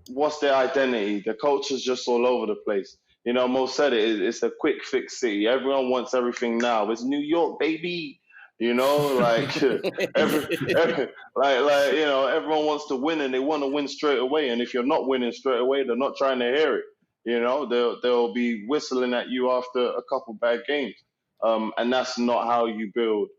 Speaker 5: what's their identity? The culture's just all over the place. Mo said it's a quick fix city. Everyone wants everything now. It's New York, baby. Everyone wants to win, and they want to win straight away. And if you're not winning straight away, they're not trying to hear it. They'll be whistling at you after a couple bad games. And that's not how you build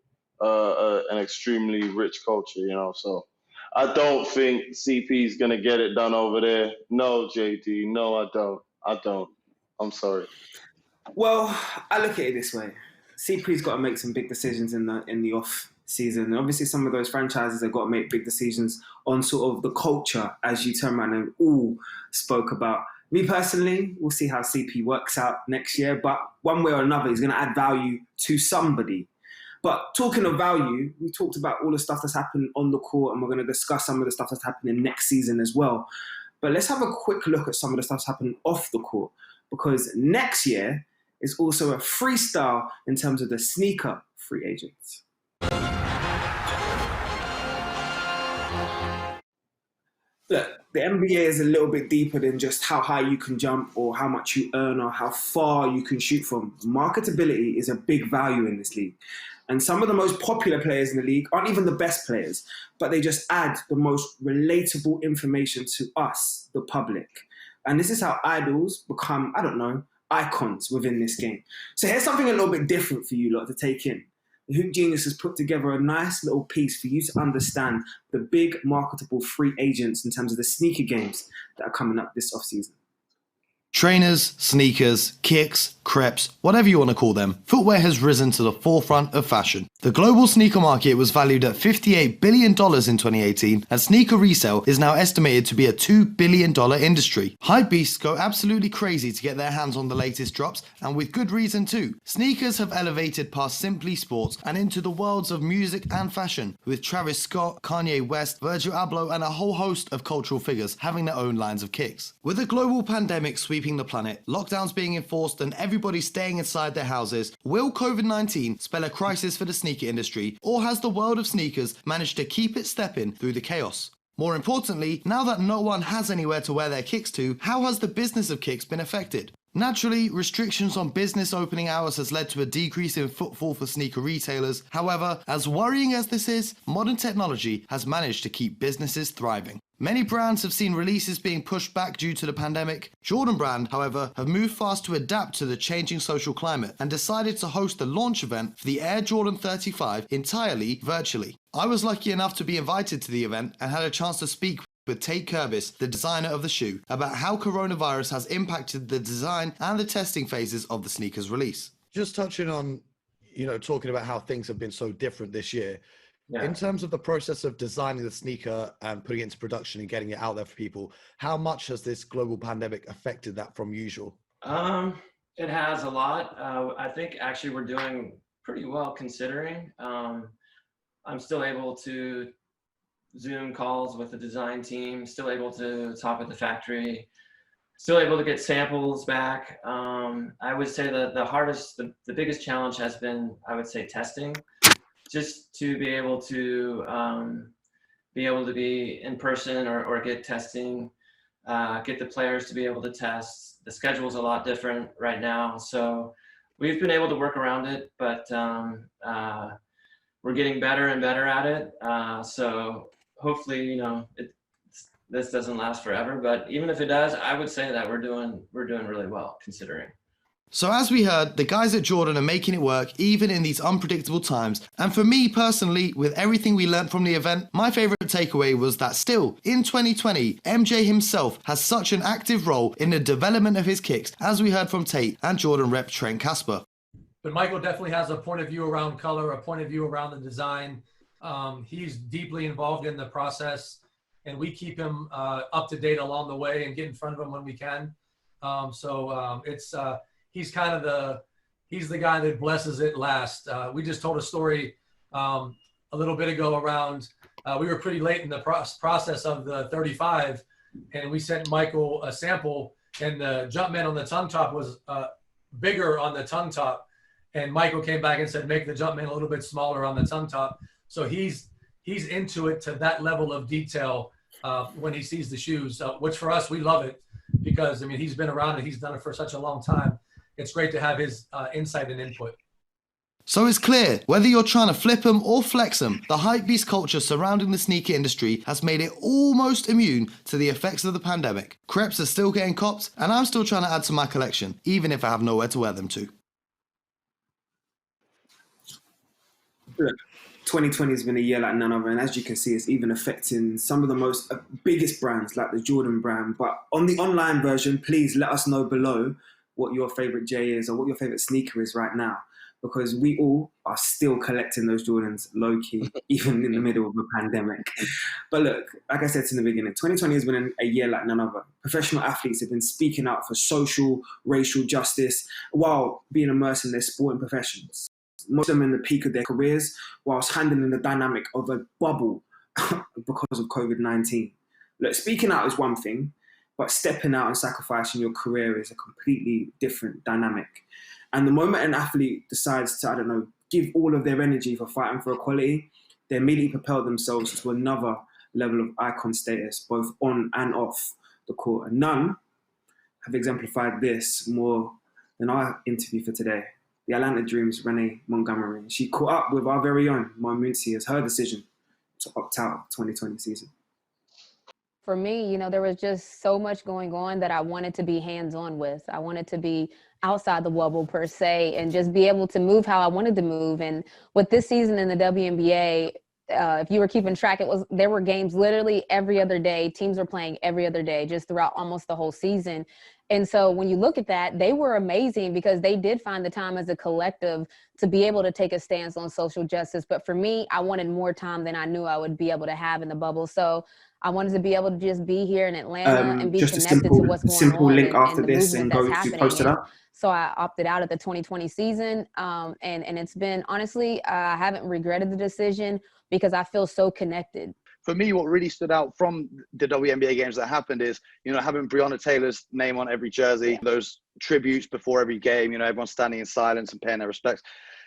Speaker 5: an extremely rich culture, So I don't think CP is going to get it done over there. No, Jaydee. No, I don't. I'm sorry.
Speaker 2: Well, I look at it this way. CP's got to make some big decisions in the off season. And obviously, some of those franchises have got to make big decisions on sort of the culture, as you turn around and all spoke about. Me personally, we'll see how CP works out next year, but one way or another, he's going to add value to somebody. But talking of value, we talked about all the stuff that's happened on the court, and we're going to discuss some of the stuff that's happening next season as well. But let's have a quick look at some of the stuff that's happened off the court, because next year is also a freestyle in terms of the sneaker free agents. Look, the NBA is a little bit deeper than just how high you can jump or how much you earn or how far you can shoot from. Marketability is a big value in this league. And some of the most popular players in the league aren't even the best players, but they just add the most relatable information to us, the public. And this is how idols become, icons within this game. So here's something a little bit different for you lot to take in. The Hoop Genius has put together a nice little piece for you to understand the big marketable free agents in terms of the sneaker games that are coming up this offseason.
Speaker 6: Trainers, sneakers, kicks, crepes, whatever you want to call them, footwear has risen to the forefront of fashion. The global sneaker market was valued at $58 billion in 2018, and sneaker resale is now estimated to be a $2 billion industry. Hypebeasts go absolutely crazy to get their hands on the latest drops, and with good reason too. Sneakers have elevated past simply sports and into the worlds of music and fashion, with Travis Scott, Kanye West, Virgil Abloh, and a whole host of cultural figures having their own lines of kicks. With a global pandemic sweeping the planet, lockdowns being enforced, and everybody staying inside their houses, will COVID-19 spell a crisis for the sneaker industry, or has the world of sneakers managed to keep it stepping through the chaos? More importantly, now that no one has anywhere to wear their kicks to, how has the business of kicks been affected? Naturally, restrictions on business opening hours has led to a decrease in footfall for sneaker retailers. However, as worrying as this is, modern technology has managed to keep businesses thriving. Many brands have seen releases being pushed back due to the pandemic. Jordan Brand, however, have moved fast to adapt to the changing social climate and decided to host the launch event for the Air Jordan 35 entirely virtually. I was lucky enough to be invited to the event and had a chance to speak with Tate Kurbis, the designer of the shoe, about how coronavirus has impacted the design and the testing phases of the sneakers release.
Speaker 7: Just touching on, talking about how things have been so different this year. Yeah. In terms of the process of designing the sneaker and putting it into production and getting it out there for people, how much has this global pandemic affected that from usual?
Speaker 8: It has a lot. I think actually we're doing pretty well considering. I'm still able to Zoom calls with the design team, still able to talk with the factory, still able to get samples back. I would say that the biggest challenge has been, I would say, testing. Just to be able to be in person or get testing, get the players to be able to test. The schedule's a lot different right now, so we've been able to work around it, but we're getting better and better at it. So hopefully, this doesn't last forever. But even if it does, I would say that we're doing really well considering.
Speaker 6: So as we heard, the guys at Jordan are making it work even in these unpredictable times. And for me personally, with everything we learned from the event, my favorite takeaway was that still, in 2020, MJ himself has such an active role in the development of his kicks, as we heard from Tate and Jordan rep Trent Casper.
Speaker 9: But Michael definitely has a point of view around color, a point of view around the design. He's deeply involved in the process, and we keep him up to date along the way and get in front of him when we can. He's the guy that blesses it last. We just told a story a little bit ago around, we were pretty late in the process of the 35, and we sent Michael a sample, and the Jumpman on the tongue top was bigger on the tongue top. And Michael came back and said, make the Jumpman a little bit smaller on the tongue top. So he's into it to that level of detail when he sees the shoes, which for us, we love it because, he's been around and he's done it for such a long time. It's great to have his insight and input.
Speaker 6: So it's clear, whether you're trying to flip them or flex them, the hypebeast culture surrounding the sneaker industry has made it almost immune to the effects of the pandemic. Crepes are still getting copped, and I'm still trying to add to my collection, even if I have nowhere to wear them to.
Speaker 2: 2020 has been a year like none other, and as you can see, it's even affecting some of the most biggest brands like the Jordan brand. But on the online version, please let us know below what your favorite J is or what your favorite sneaker is right now. because we all are still collecting those Jordans low-key, even in the middle of a pandemic. But look, like I said in the beginning, 2020 has been a year like none other. Professional athletes have been speaking out for social, racial justice while being immersed in their sporting professions. Most of them in the peak of their careers, whilst handling the dynamic of a bubble because of COVID-19. Look, speaking out is one thing, but stepping out and sacrificing your career is a completely different dynamic. And the moment an athlete decides to, I don't know, give all of their energy for fighting for equality, they immediately propel themselves to another level of icon status, both on and off the court. And none have exemplified this more than our interview for today. The Atlanta Dream's Renee Montgomery. She caught up with our very own Mo Mooncey as her decision to opt out of the 2020 season.
Speaker 10: For me, there was just so much going on that I wanted to be hands-on with. I wanted to be outside the Wubble per se and just be able to move how I wanted to move. And with this season in the WNBA, if you were keeping track, there were games literally every other day. Teams were playing every other day just throughout almost the whole season. And so when you look at that, they were amazing because they did find the time as a collective to be able to take a stance on social justice. But for me, I wanted more time than I knew I would be able to have in the bubble. So I wanted to be able to just be here in Atlanta and be connected to what's going on.
Speaker 2: Simple link after
Speaker 10: and the
Speaker 2: this and go to post it up.
Speaker 10: So I opted out of the 2020 season. And it's been, honestly, I haven't regretted the decision because I feel so connected.
Speaker 3: For me, what really stood out from the WNBA games that happened is, having Breonna Taylor's name on every jersey, those tributes before every game, everyone standing in silence and paying their respects.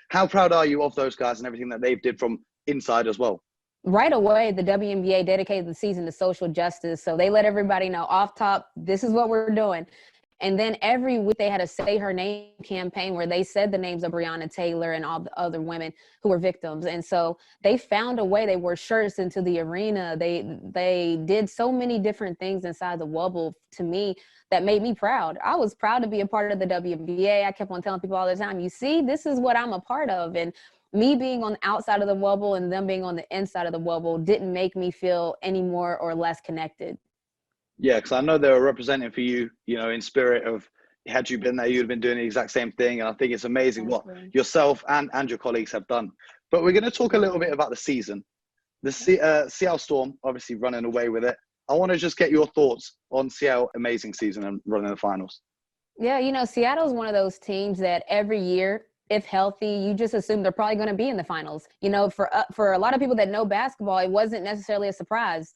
Speaker 3: How proud are you of those guys and everything that they've did from inside as well?
Speaker 10: Right away, the WNBA dedicated the season to social justice. So they let everybody know off top, this is what we're doing. And then every week they had a Say Her Name campaign where they said the names of Breonna Taylor and all the other women who were victims. And so they found a way. They wore shirts into the arena. They did so many different things inside the Wubble to me that made me proud. I was proud to be a part of the WNBA. I kept on telling people all the time, you see, this is what I'm a part of. And me being on the outside of the Wubble and them being on the inside of the Wubble didn't make me feel any more or less connected.
Speaker 3: Yeah, because I know they were representing for you, in spirit of, had you been there, you'd have been doing the exact same thing. And I think it's amazing what yourself and your colleagues have done. But we're going to talk a little bit about the season. The Seattle Storm, obviously running away with it. I want to just get your thoughts on Seattle's amazing season and running the finals.
Speaker 10: Yeah, Seattle's one of those teams that every year, if healthy, you just assume they're probably going to be in the finals. For a lot of people that know basketball, it wasn't necessarily a surprise.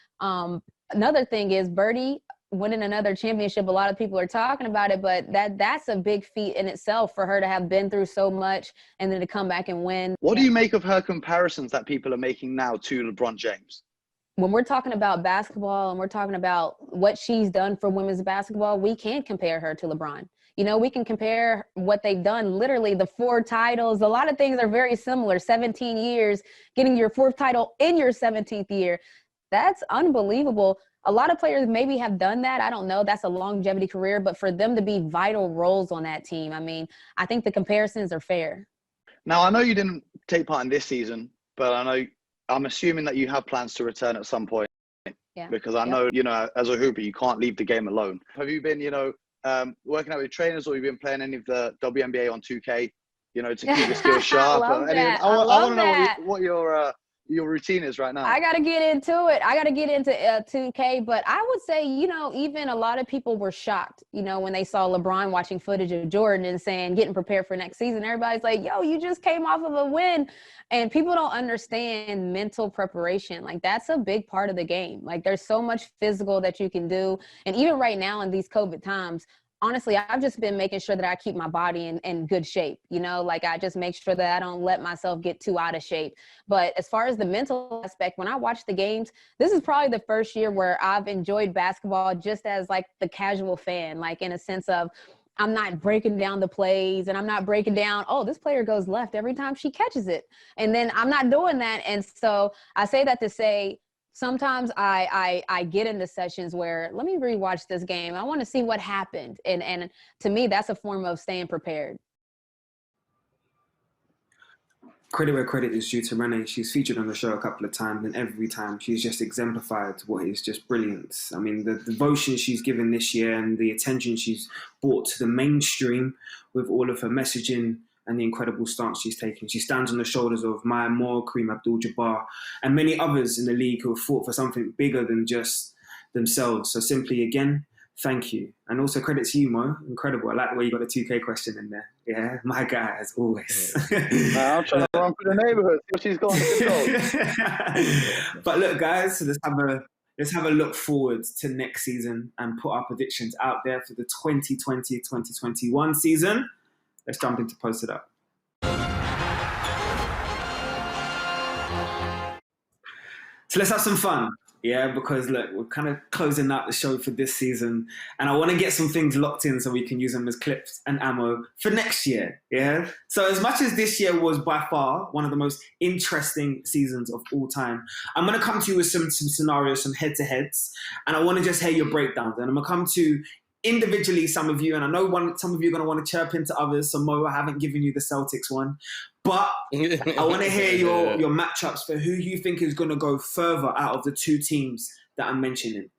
Speaker 10: Another thing is Birdie winning another championship. A lot of people are talking about it, but that's a big feat in itself for her to have been through so much and then to come back and win.
Speaker 3: What do you make of her comparisons that people are making now to LeBron James?
Speaker 10: When we're talking about basketball and we're talking about what she's done for women's basketball, we can't compare her to LeBron. We can compare what they've done, literally the 4 titles. A lot of things are very similar. 17 years, getting your 4th title in your 17th year. That's unbelievable. A lot of players maybe have done that. I don't know. That's a longevity career. But for them to be vital roles on that team, I think the comparisons are fair.
Speaker 3: Now, I know you didn't take part in this season, but I'm assuming that you have plans to return at some point. Yeah. Because I know, as a hooper, you can't leave the game alone. Have you been, working out with trainers, or have you been playing any of the WNBA on 2K, to keep your skills sharp?
Speaker 10: I want
Speaker 3: to know what your routine is right now.
Speaker 10: I got to get into it. I got to get into 2K, but I would say, even a lot of people were shocked, when they saw LeBron watching footage of Jordan and saying, getting prepared for next season. Everybody's like, yo, you just came off of a win. And people don't understand mental preparation. Like, that's a big part of the game. Like, there's so much physical that you can do. And even right now in these COVID times, honestly, I've just been making sure that I keep my body in good shape. I just make sure that I don't let myself get too out of shape. But as far as the mental aspect, when I watch the games, this is probably the first year where I've enjoyed basketball just as like the casual fan, like in a sense of I'm not breaking down the plays and I'm not breaking down, oh, this player goes left every time she catches it. And then I'm not doing that. And so I say that to say, sometimes I get into sessions where let me rewatch this game. I want to see what happened. And to me, that's a form of staying prepared.
Speaker 2: Credit where credit is due to Renee. She's featured on the show a couple of times, and every time she's just exemplified what is just brilliant. The devotion she's given this year and the attention she's brought to the mainstream with all of her messaging and the incredible stance she's taken. She stands on the shoulders of Maya Moore, Kareem Abdul-Jabbar, and many others in the league who have fought for something bigger than just themselves. So simply, again, thank you. And also credit to you, Mo. Incredible. I like the way you got a 2K question in there. Yeah, my guy, as always.
Speaker 3: I'm trying to run through the neighborhood, see what she's got to control.
Speaker 2: But look, guys, so let's have a look forward to next season and put our predictions out there for the 2020-2021 season. Let's jump into Post It Up. So let's have some fun. Yeah, because look, we're kind of closing out the show for this season, and I want to get some things locked in so we can use them as clips and ammo for next year. Yeah. So as much as this year was by far one of the most interesting seasons of all time, I'm going to come to you with some scenarios, some head-to-heads, and I want to just hear your breakdowns. And I'm going to come to individually some of you, and I know some of you are going to want to chirp into others. So Mo, I haven't given you the Celtics one. But I want to hear your matchups for who you think is going to go further out of the two teams that I'm mentioning.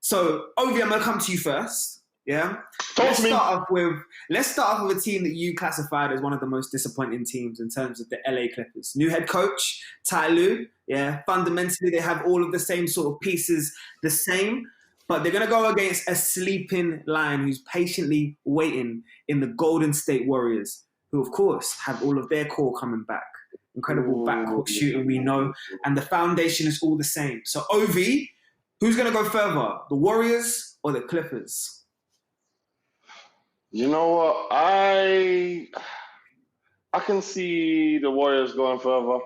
Speaker 2: So, Ovie, I'm going to come to you first. Yeah? Let's start off with a team that you classified as one of the most disappointing teams in terms of the LA Clippers. New head coach, Ty Lue. Yeah, fundamentally, they have all of the same sort of pieces, the same. But they're going to go against a sleeping lion who's patiently waiting in the Golden State Warriors, who, of course, have all of their core coming back. Incredible backcourt shooting, we know. And the foundation is all the same. So, Ovie, who's going to go further? The Warriors or the Clippers?
Speaker 5: You know what? I can see the Warriors going further.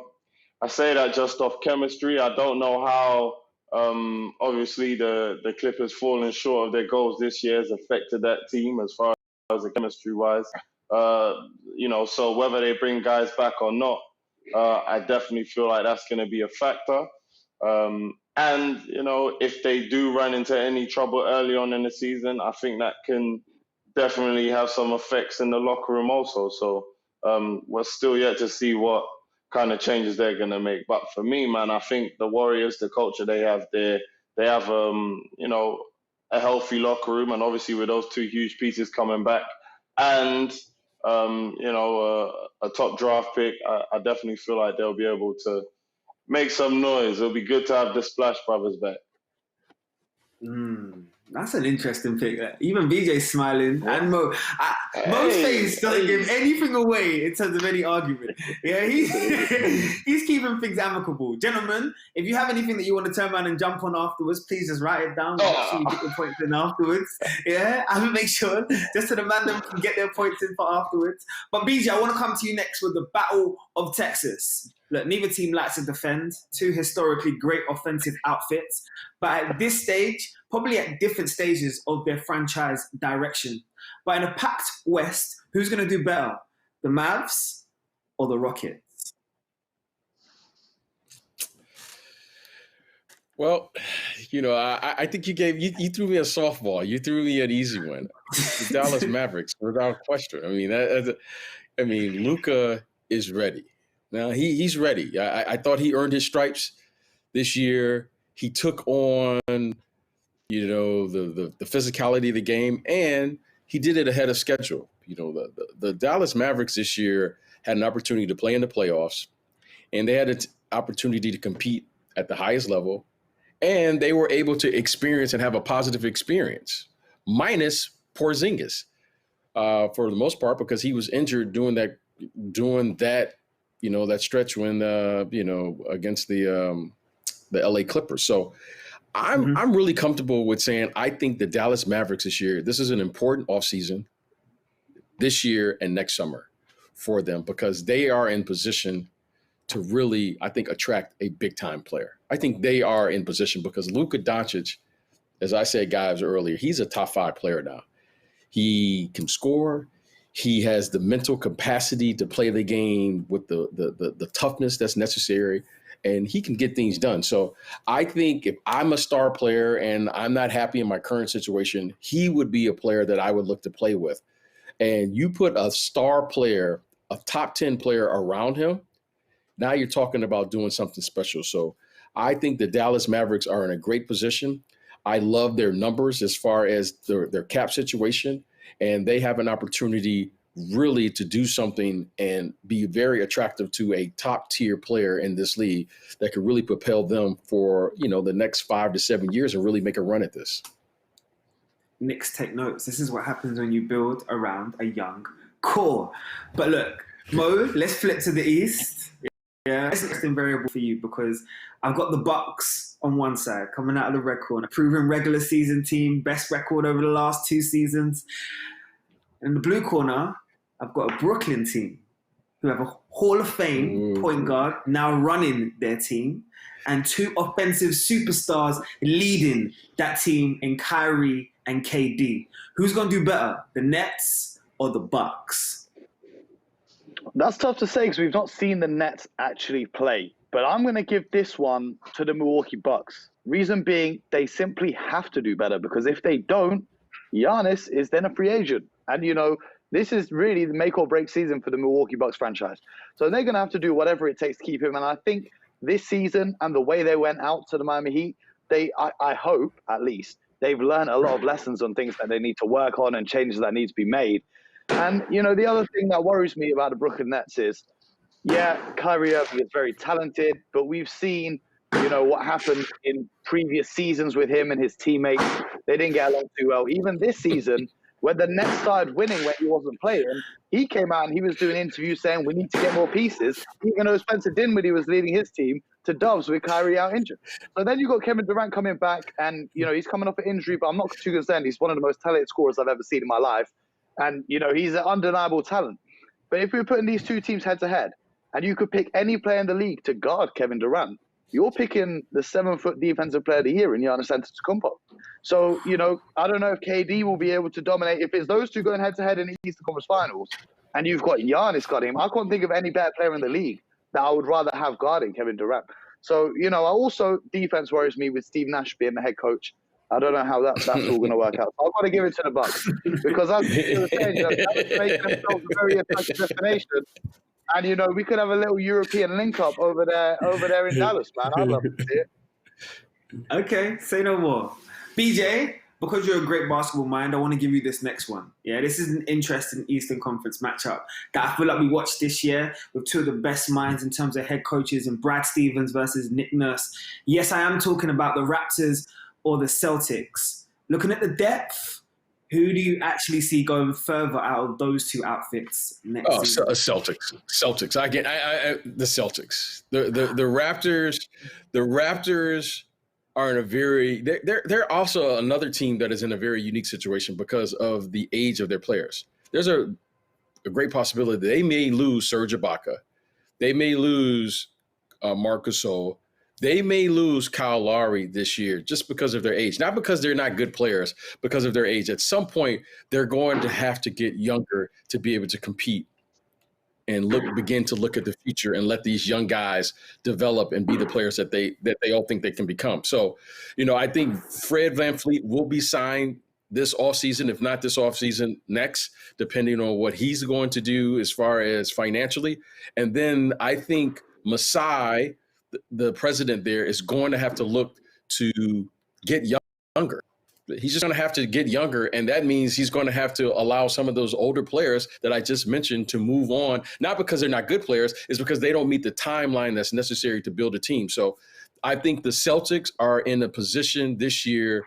Speaker 5: I say that just off chemistry. I don't know how, obviously, the Clippers falling short of their goals this year has affected that team as far as the chemistry-wise. So whether they bring guys back or not, I definitely feel like that's going to be a factor. And, if they do run into any trouble early on in the season, I think that can definitely have some effects in the locker room also. So we're still yet to see what kind of changes they're going to make. But for me, man, I think the Warriors, the culture they have there, they have, a healthy locker room. And obviously with those two huge pieces coming back and, a top draft pick, I definitely feel like they'll be able to make some noise. It'll be good to have the Splash Brothers back.
Speaker 2: That's an interesting pick. Even BJ's smiling, and Mo's face doesn't give anything away in terms of any argument. Yeah, he's keeping things amicable. Gentlemen, if you have anything that you want to turn around and jump on afterwards, please just write it down. Make sure you get your points in afterwards. Yeah, I will make sure just so the man them can get their points in for afterwards. But BJ, I want to come to you next with the Battle of Texas. Look, neither team likes to defend. Two historically great offensive outfits. But at this stage, probably at different stages of their franchise direction. But in a packed West, who's going to do better? The Mavs or the Rockets?
Speaker 4: Well, I think you threw me a softball. You threw me an easy one. The Dallas Mavericks, without question. I mean, Luka is ready. Now he's ready. I thought he earned his stripes this year. He took on, the physicality of the game, and he did it ahead of schedule. The Dallas Mavericks this year had an opportunity to play in the playoffs, and they had an opportunity to compete at the highest level, and they were able to experience and have a positive experience, minus Porzingis, for the most part, because he was injured doing that that stretch when against the LA Clippers. So I'm really comfortable with saying I think the Dallas Mavericks this year, this is an important offseason this year and next summer for them, because they are in position to really, I think, attract a big time player. I think they are in position because Luka Doncic, as I said, guys, earlier, he's a top 5 player now. He can score. He has the mental capacity to play the game with the toughness that's necessary, and he can get things done. So I think if I'm a star player and I'm not happy in my current situation, he would be a player that I would look to play with. And you put a star player, a top 10 player around him, now you're talking about doing something special. So I think the Dallas Mavericks are in a great position. I love their numbers as far as their cap situation, and they have an opportunity really to do something and be very attractive to a top tier player in this league that could really propel them for, the next 5 to 7 years and really make a run at this.
Speaker 2: Knicks, take notes. This is what happens when you build around a young core. But look, Mo, let's flip to the East. Yeah, it's an interesting variable for you because I've got the Bucks on one side coming out of the red corner, proven regular season team, best record over the last 2 seasons. In the blue corner, I've got a Brooklyn team who have a Hall of Fame point guard now running their team and 2 offensive superstars leading that team in Kyrie and KD. Who's going to do better, the Nets or the Bucks?
Speaker 3: That's tough to say because we've not seen the Nets actually play. But I'm going to give this one to the Milwaukee Bucks. Reason being, they simply have to do better because if they don't, Giannis is then a free agent. And, this is really the make or break season for the Milwaukee Bucks franchise. So they're going to have to do whatever it takes to keep him. And I think this season and the way they went out to the Miami Heat, I hope at least, they've learned a lot of lessons on things that they need to work on and changes that need to be made. And, the other thing that worries me about the Brooklyn Nets is, Kyrie Irving is very talented, but we've seen, what happened in previous seasons with him and his teammates. They didn't get along too well. Even this season, when the Nets started winning when he wasn't playing, he came out and he was doing interviews saying we need to get more pieces, even though Spencer Dinwiddie was leading his team to dubs with Kyrie out injured. So then you've got Kevin Durant coming back and, he's coming off an injury, but I'm not too concerned. He's one of the most talented scorers I've ever seen in my life. And, he's an undeniable talent. But if we're putting these 2 teams head to head and you could pick any player in the league to guard Kevin Durant, you're picking the 7-foot defensive player of the year in Giannis Antetokounmpo. So, I don't know if KD will be able to dominate. If it's those 2 going head to head in the Eastern Conference Finals and you've got Giannis guarding him, I can't think of any better player in the league that I would rather have guarding Kevin Durant. So, also defense worries me with Steve Nash being the head coach. I don't know how that's all going to work out. So I've got to give it to the Bucks because as you were saying, that's making themselves a very attractive destination. And we could have a little European link up over there in Dallas, man. I'd love to see it.
Speaker 2: Okay, say no more. BJ, because you're a great basketball mind, I want to give you this next one. Yeah, this is an interesting Eastern Conference matchup that I feel like we watched this year with 2 of the best minds in terms of head coaches and Brad Stevens versus Nick Nurse. Yes, I am talking about the Raptors or the Celtics. Looking at the depth, who do you actually see going further out of those 2 outfits next season?
Speaker 4: Celtics. The Celtics. The Raptors are in a very they're also another team that is in a very unique situation because of the age of their players. There's a great possibility that they may lose Serge Ibaka. They may lose Marc Gasol. They may lose Kyle Lowry this year just because of their age. Not because they're not good players, because of their age. At some point, they're going to have to get younger to be able to compete and begin to look at the future and let these young guys develop and be the players that they all think they can become. So, I think Fred VanVleet will be signed this offseason, if not this offseason, next, depending on what he's going to do as far as financially. And then I think Masai, the president there, is going to have to look to get younger. He's just going to have to get younger, and that means he's going to have to allow some of those older players that I just mentioned to move on, not because they're not good players, it's because they don't meet the timeline that's necessary to build a team. So I think the Celtics are in a position this year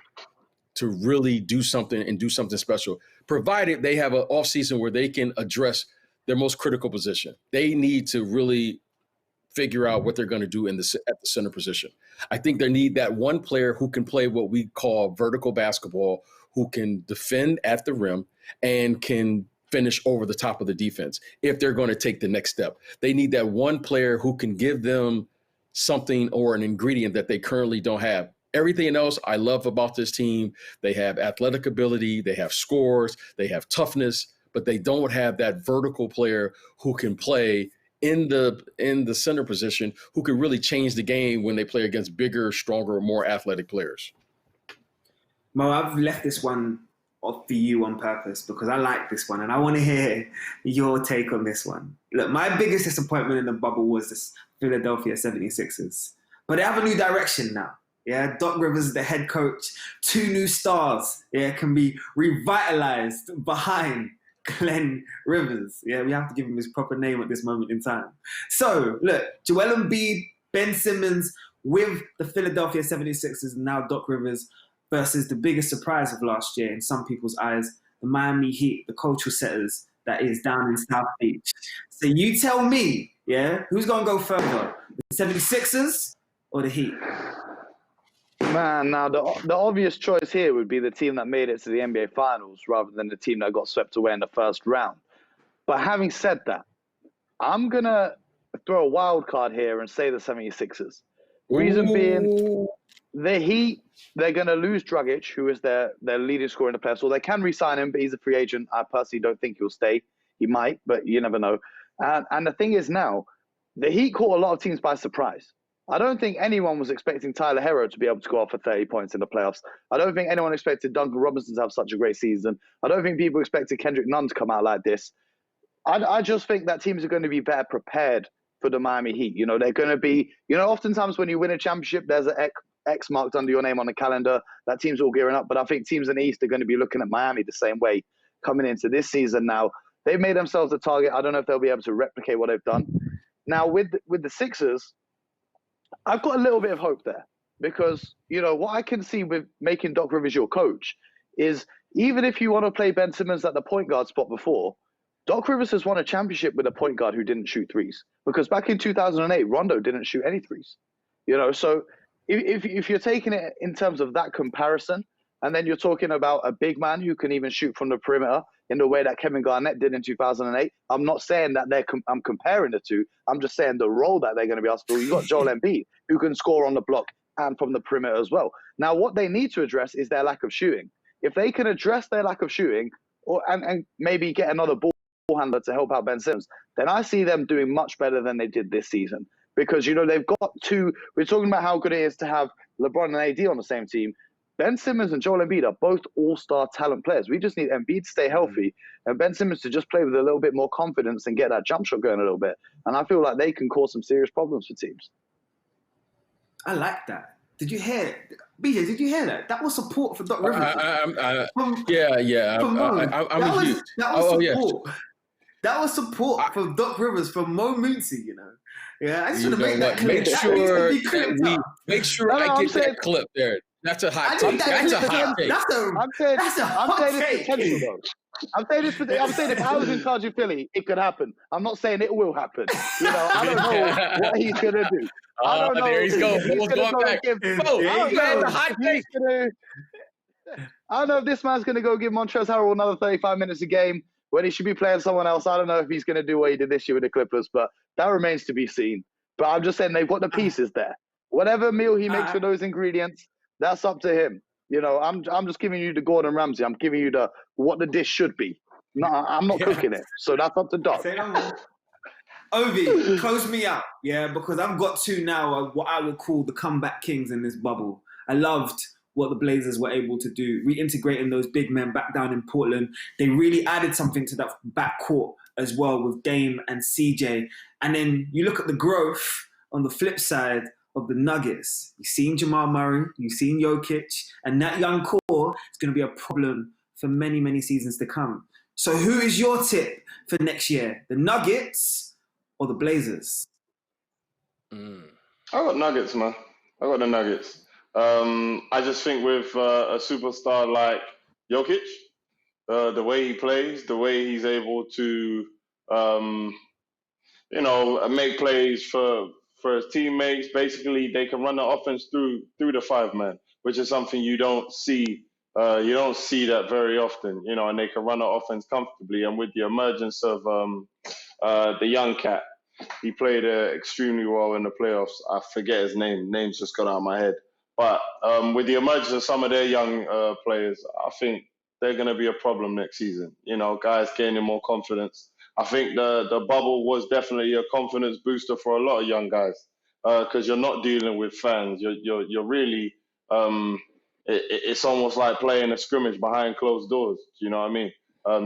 Speaker 4: to really do something and do something special, provided they have an offseason where they can address their most critical position. They need to really figure out what they're going to do at the center position. I think they need that one player who can play what we call vertical basketball, who can defend at the rim and can finish over the top of the defense if they're going to take the next step. They need that one player who can give them something or an ingredient that they currently don't have. Everything else I love about this team, they have athletic ability, they have scores, they have toughness, but they don't have that vertical player who can play in the center position, who can really change the game when they play against bigger, stronger, more athletic players.
Speaker 2: Mo, I've left this one off for you on purpose because I like this one and I want to hear your take on this one. Look, my biggest disappointment in the bubble was this Philadelphia 76ers. But they have a new direction now. Yeah, Doc Rivers is the head coach. 2 new stars, can be revitalized behind Glenn Rivers. Yeah, we have to give him his proper name at this moment in time. So, look, Joel Embiid, Ben Simmons with the Philadelphia 76ers, and now Doc Rivers versus the biggest surprise of last year in some people's eyes, the Miami Heat, the cultural setters that is down in South Beach. So you tell me, yeah, who's going to go further? The 76ers or the Heat?
Speaker 3: Man, now the obvious choice here would be the team that made it to the NBA Finals rather than the team that got swept away in the first round. But having said that, I'm going to throw a wild card here and say the 76ers. Reason being, the Heat, they're going to lose Dragic, who is their leading scorer in the playoffs. Well, they can re-sign him, but he's a free agent. I personally don't think he'll stay. He might, but you never know. And the thing is now, the Heat caught a lot of teams by surprise. I don't think anyone was expecting Tyler Hero to be able to go off for 30 points in the playoffs. I don't think anyone expected Duncan Robinson to have such a great season. I don't think people expected Kendrick Nunn to come out like this. I just think that teams are going to be better prepared for the Miami Heat. You know, they're going to be, you know, oftentimes when you win a championship, there's an X marked under your name on the calendar. That team's all gearing up. But I think teams in the East are going to be looking at Miami the same way coming into this season now. They've made themselves a target. I don't know if they'll be able to replicate what they've done. Now, with the Sixers, I've got a little bit of hope there because, you know, what I can see with making Doc Rivers your coach is even if you want to play Ben Simmons at the point guard spot before, Doc Rivers has won a championship with a point guard who didn't shoot threes because back in 2008, Rondo didn't shoot any threes, you know, so if you're taking it in terms of that comparison, and then you're talking about a big man who can even shoot from the perimeter in the way that Kevin Garnett did in 2008. I'm not saying that I'm comparing the two. I'm just saying the role that they're going to be asked for. You've got Joel Embiid, who can score on the block and from the perimeter as well. Now, what they need to address is their lack of shooting. If they can address their lack of shooting and maybe get another ball handler to help out Ben Simmons, then I see them doing much better than they did this season. Because, you know, they've got two. We're talking about how good it is to have LeBron and AD on the same team. Ben Simmons and Joel Embiid are both all-star talent players. We just need Embiid to stay healthy and Ben Simmons to just play with a little bit more confidence and get that jump shot going a little bit. And I feel like they can cause some serious problems for teams.
Speaker 2: I like that. Did you hear, BJ, did you hear that? That was support for Doc Rivers.
Speaker 4: Yeah. I'm with you.
Speaker 2: That was support for Doc Rivers from Mo Mooncey, you know. Yeah, I just want to make that clear.
Speaker 4: Make sure I get that clip there. That's a hot take. That's a hot take.
Speaker 2: That's a hot take.
Speaker 3: I'm saying if I was in charge of Philly, it could happen. I'm not saying it will happen. You know, I don't know what he's gonna do. I don't know.
Speaker 4: There he's going. He's going back.
Speaker 3: I don't know if this man's gonna go give Montrezl Harrell another 35 minutes a game when he should be playing someone else. I don't know if he's gonna do what he did this year with the Clippers, but that remains to be seen. But I'm just saying they've got the pieces there. Whatever meal he makes with those ingredients, that's up to him. You know, I'm just giving you the Gordon Ramsay. I'm giving you what the dish should be. No, I'm not cooking it. So that's up to Doc.
Speaker 2: Ovie, close me out, yeah, because I've got two now what I would call the comeback kings in this bubble. I loved what the Blazers were able to do, reintegrating those big men back down in Portland. They really added something to that backcourt as well with Dame and CJ. And then you look at the growth on the flip side of the Nuggets. You've seen Jamal Murray, you've seen Jokic, and that young core is going to be a problem for many, many seasons to come. So who is your tip for next year? The Nuggets or the Blazers?
Speaker 5: I got Nuggets, man. I got the Nuggets. I just think with a superstar like Jokic, the way he plays, the way he's able to, make plays for his teammates, basically they can run the offense through the five man, which is something you don't see. You don't see that very often, you know, and they can run the offense comfortably. And with the emergence of the young cat, he played extremely well in the playoffs. I forget his name. Name's just got out of my head. But with the emergence of some of their young players, I think they're going to be a problem next season. You know, guys gaining more confidence. I think the bubble was definitely a confidence booster for a lot of young guys because you're not dealing with fans. You're really it's almost like playing a scrimmage behind closed doors. Do you know what I mean?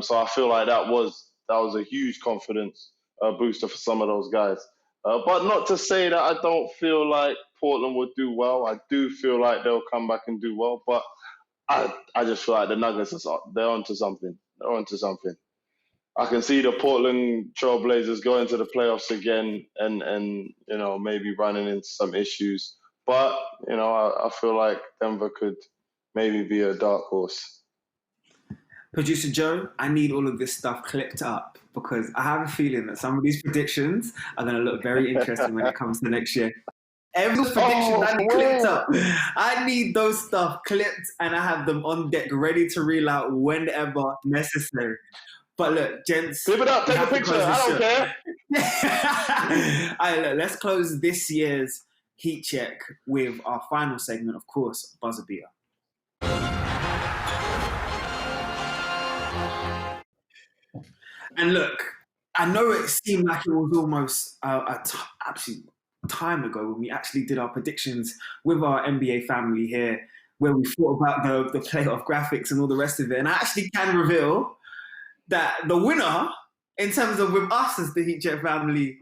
Speaker 5: So I feel like that was a huge confidence booster for some of those guys. But not to say that I don't feel like Portland would do well. I do feel like they'll come back and do well. But I just feel like the Nuggets they're onto something. They're onto something. I can see the Portland Trailblazers going to the playoffs again and maybe running into some issues. But, I feel like Denver could maybe be a dark horse.
Speaker 2: Producer Joe, I need all of this stuff clipped up because I have a feeling that some of these predictions are going to look very interesting when it comes to next year. Every prediction I need clipped up. I need those stuff clipped and I have them on deck ready to reel out whenever necessary. But look, gents.
Speaker 5: Clip it up, take a picture. I don't care.
Speaker 2: All right, look, let's close this year's Heat Check with our final segment, of course, Buzzer Beater. And look, I know it seemed like it was almost absolute time ago when we actually did our predictions with our NBA family here, where we thought about the playoff graphics and all the rest of it. And I actually can reveal that the winner, in terms of with us as the Heatcheck family,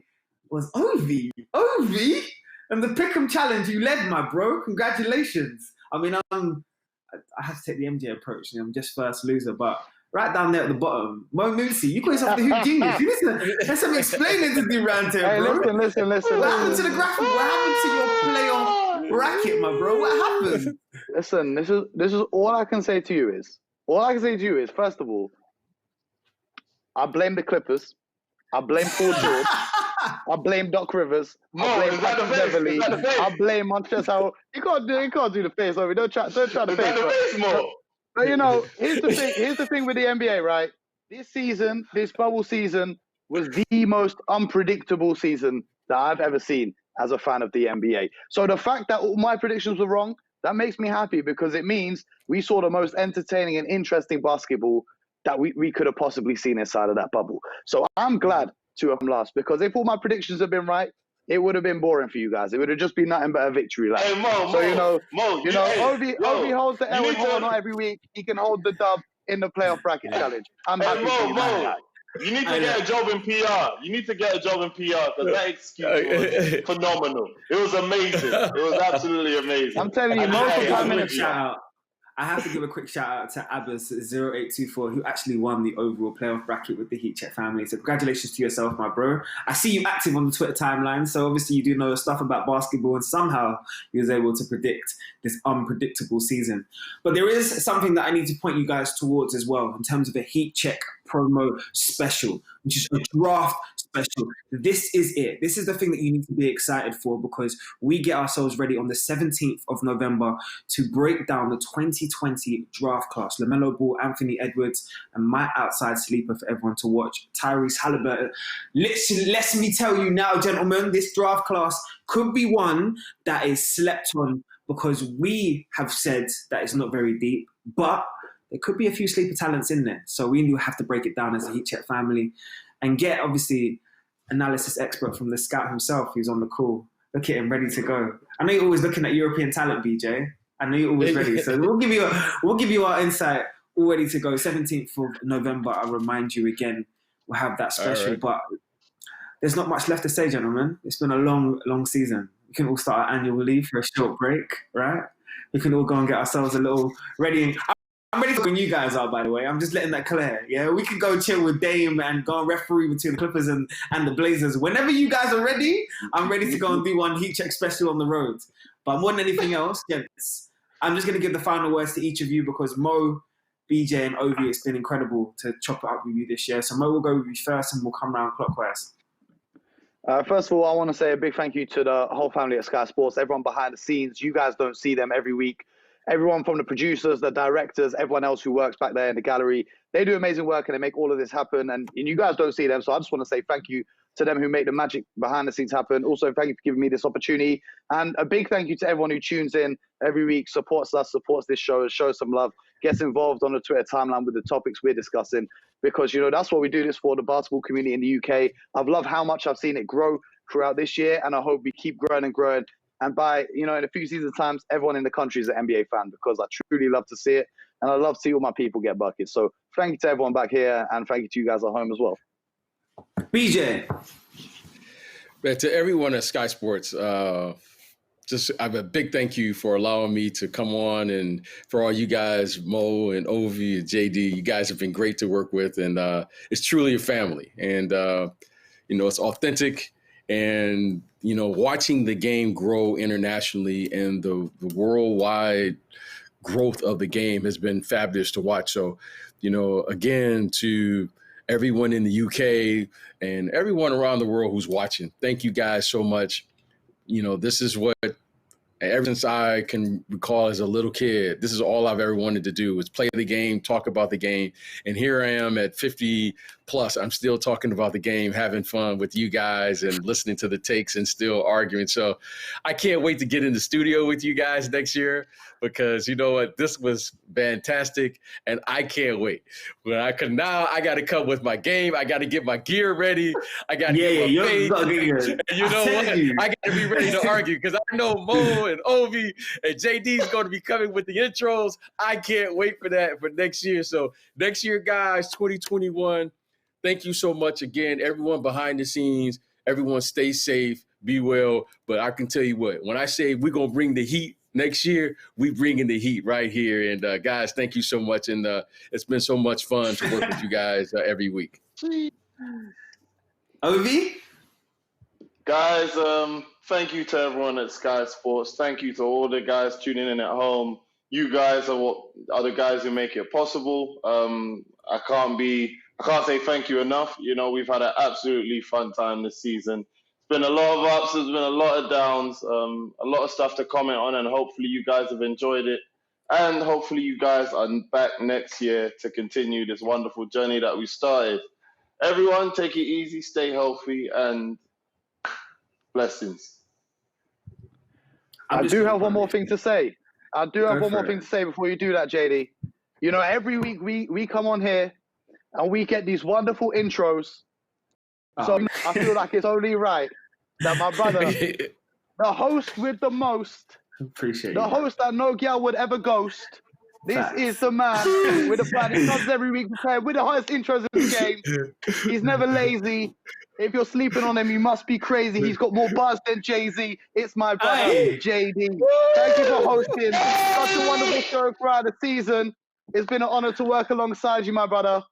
Speaker 2: was Ovie. Ovie! And the Pick'em Challenge, you led, my bro. Congratulations. I mean, I have to take the MJ approach. I'm just first loser, but right down there at the bottom, Mo Mooncey, you call yourself the hoop genius. There's some explaining to do around here, bro.
Speaker 3: Hey, listen.
Speaker 2: What happened to the graphic? What happened to your playoff bracket, my bro? What happened?
Speaker 3: Listen, this is all I can say to you is, first of all, I blame the Clippers. I blame Paul George. I blame Doc Rivers. I blame Patrick Beverly. I blame Montrezl Harrell. You can't do the face, Ovie. Don't try the face. But here's the thing with the NBA, right? This bubble season was the most unpredictable season that I've ever seen as a fan of the NBA. So the fact that all my predictions were wrong, that makes me happy because it means we saw the most entertaining and interesting basketball that we could have possibly seen inside of that bubble. So I'm glad to have lost because if all my predictions had been right, it would have been boring for you guys. It would have just been nothing but a victory lap.
Speaker 5: Hey, Mo,
Speaker 3: Ovie holds the L not every week. He can hold the dub in the playoff bracket challenge. I'm happy for you.
Speaker 5: Mo, you need to get a job in PR. You need to get a job in PR because that excuse was phenomenal. It was amazing. It was absolutely amazing.
Speaker 3: I'm telling you, most of the time,
Speaker 2: I have to give a quick shout out to Abbas0824 who actually won the overall playoff bracket with the Heatcheck family. So congratulations to yourself, my bro. I see you active on the Twitter timeline, so obviously you do know stuff about basketball and somehow you was able to predict this unpredictable season. But there is something that I need to point you guys towards as well in terms of a Heatcheck promo special, which is a draft special. This is it. This is the thing that you need to be excited for because we get ourselves ready on the 17th of November to break down the 2020 draft class. LaMelo Ball, Anthony Edwards, and my outside sleeper for everyone to watch, Tyrese Halliburton. Let me tell you now, gentlemen, this draft class could be one that is slept on because we have said that it's not very deep, but there could be a few sleeper talents in there. So we do have to break it down as a Heatcheck family and get, obviously, analysis expert from the scout himself who's on the call. Look at him, ready to go. I know you're always looking at European talent, BJ. I know you're always ready. So we'll give you our insight, all ready to go. 17th of November, I'll remind you again, we'll have that special. Right. But there's not much left to say, gentlemen. It's been a long, long season. We can all start our annual leave for a short break, right? We can all go and get ourselves a little ready. I'm ready for when you guys are, by the way. I'm just letting that clear. Yeah, we can go chill with Dame and go and referee between the Clippers and the Blazers. Whenever you guys are ready, I'm ready to go and do one Heatcheck special on the road. But more than anything else, gents, I'm just going to give the final words to each of you because Mo, BJ, and Ovie, it's been incredible to chop it up with you this year. So Mo will go with you first and we'll come round clockwise.
Speaker 3: First of all, I want to say a big thank you to the whole family at Sky Sports, everyone behind the scenes. You guys don't see them every week. Everyone from the producers, the directors, everyone else who works back there in the gallery, they do amazing work and they make all of this happen. And you guys don't see them. So I just want to say thank you to them who make the magic behind the scenes happen. Also, thank you for giving me this opportunity. And a big thank you to everyone who tunes in every week, supports us, supports this show, shows some love, gets involved on the Twitter timeline with the topics we're discussing. Because, that's what we do this for, the basketball community in the UK. I've loved how much I've seen it grow throughout this year. And I hope we keep growing and growing. And by, in a few seasons times, everyone in the country is an NBA fan because I truly love to see it. And I love to see all my people get buckets. So thank you to everyone back here and thank you to you guys at home as well.
Speaker 2: BJ.
Speaker 4: But to everyone at Sky Sports, I have a big thank you for allowing me to come on, and for all you guys, Mo and Ovie and Jaydee. You guys have been great to work with, and it's truly a family. And it's authentic, and watching the game grow internationally and the worldwide growth of the game has been fabulous to watch. So, again, to everyone in the UK and everyone around the world who's watching, thank you guys so much. This is what, ever since I can recall as a little kid, this is all I've ever wanted to do, is play the game, talk about the game. And here I am at 50 plus, I'm still talking about the game, having fun with you guys and listening to the takes and still arguing. So I can't wait to get in the studio with you guys next year, because you know what, this was fantastic and I can't wait. Now I got to come with my game. I got to get my gear ready. I got to get my page. And you know what? I got to be ready to argue, because I know Mo and Ovie and Jaydee is going to be coming with the intros. I can't wait for that for next year. So next year, guys, 2021, thank you so much again, everyone behind the scenes. Everyone stay safe, be well. But I can tell you what, when I say we're going to bring the heat next year, we bringing the heat right here. And guys, thank you so much. And it's been so much fun to work with you guys every week.
Speaker 2: Ovie?
Speaker 5: Guys, thank you to everyone at Sky Sports. Thank you to all the guys tuning in at home. You guys are the guys who make it possible. I can't say thank you enough. We've had an absolutely fun time this season. It's been a lot of ups, there's been a lot of downs, a lot of stuff to comment on, and hopefully you guys have enjoyed it. And hopefully you guys are back next year to continue this wonderful journey that we started. Everyone, take it easy, stay healthy, and blessings.
Speaker 3: I do have one more thing to say. Before you do that, Jaydee. Every week we come on here and we get these wonderful intros. So I feel like it's only right that my brother, the host with the most, host that no girl would ever ghost, this is the man with the plan. He comes every week prepared with the highest intros in the game. He's never lazy. If you're sleeping on him, you must be crazy. He's got more buzz than Jay-Z. It's my brother, Jaydee. Thank you for hosting such a wonderful show throughout the season. It's been an honor to work alongside you, my brother.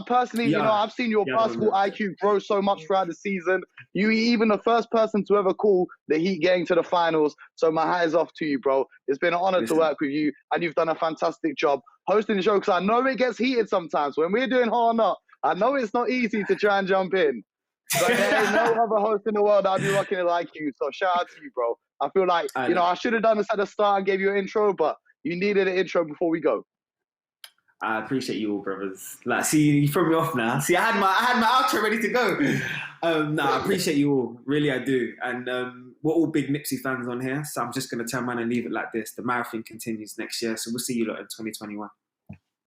Speaker 3: Personally, I've seen your basketball IQ grow so much throughout the season. You even the first person to ever call the Heat getting to the finals. So my hat is off to you, bro. It's been an honor to work with you, and you've done a fantastic job hosting the show, because I know it gets heated sometimes. When we're doing Hard or Not, I know it's not easy to try and jump in. But there is no other host in the world that I'd be rocking it like you. So shout out to you, bro. I feel like, I should have done this at the start and gave you an intro, but you needed an intro before we go.
Speaker 2: I appreciate you all, brothers. See, you throw me off now. See, I had my outro ready to go. I appreciate you all. Really, I do. And we're all big Nipsey fans on here, so I'm just going to turn around and leave it like this. The marathon continues next year, so we'll see you lot in 2021.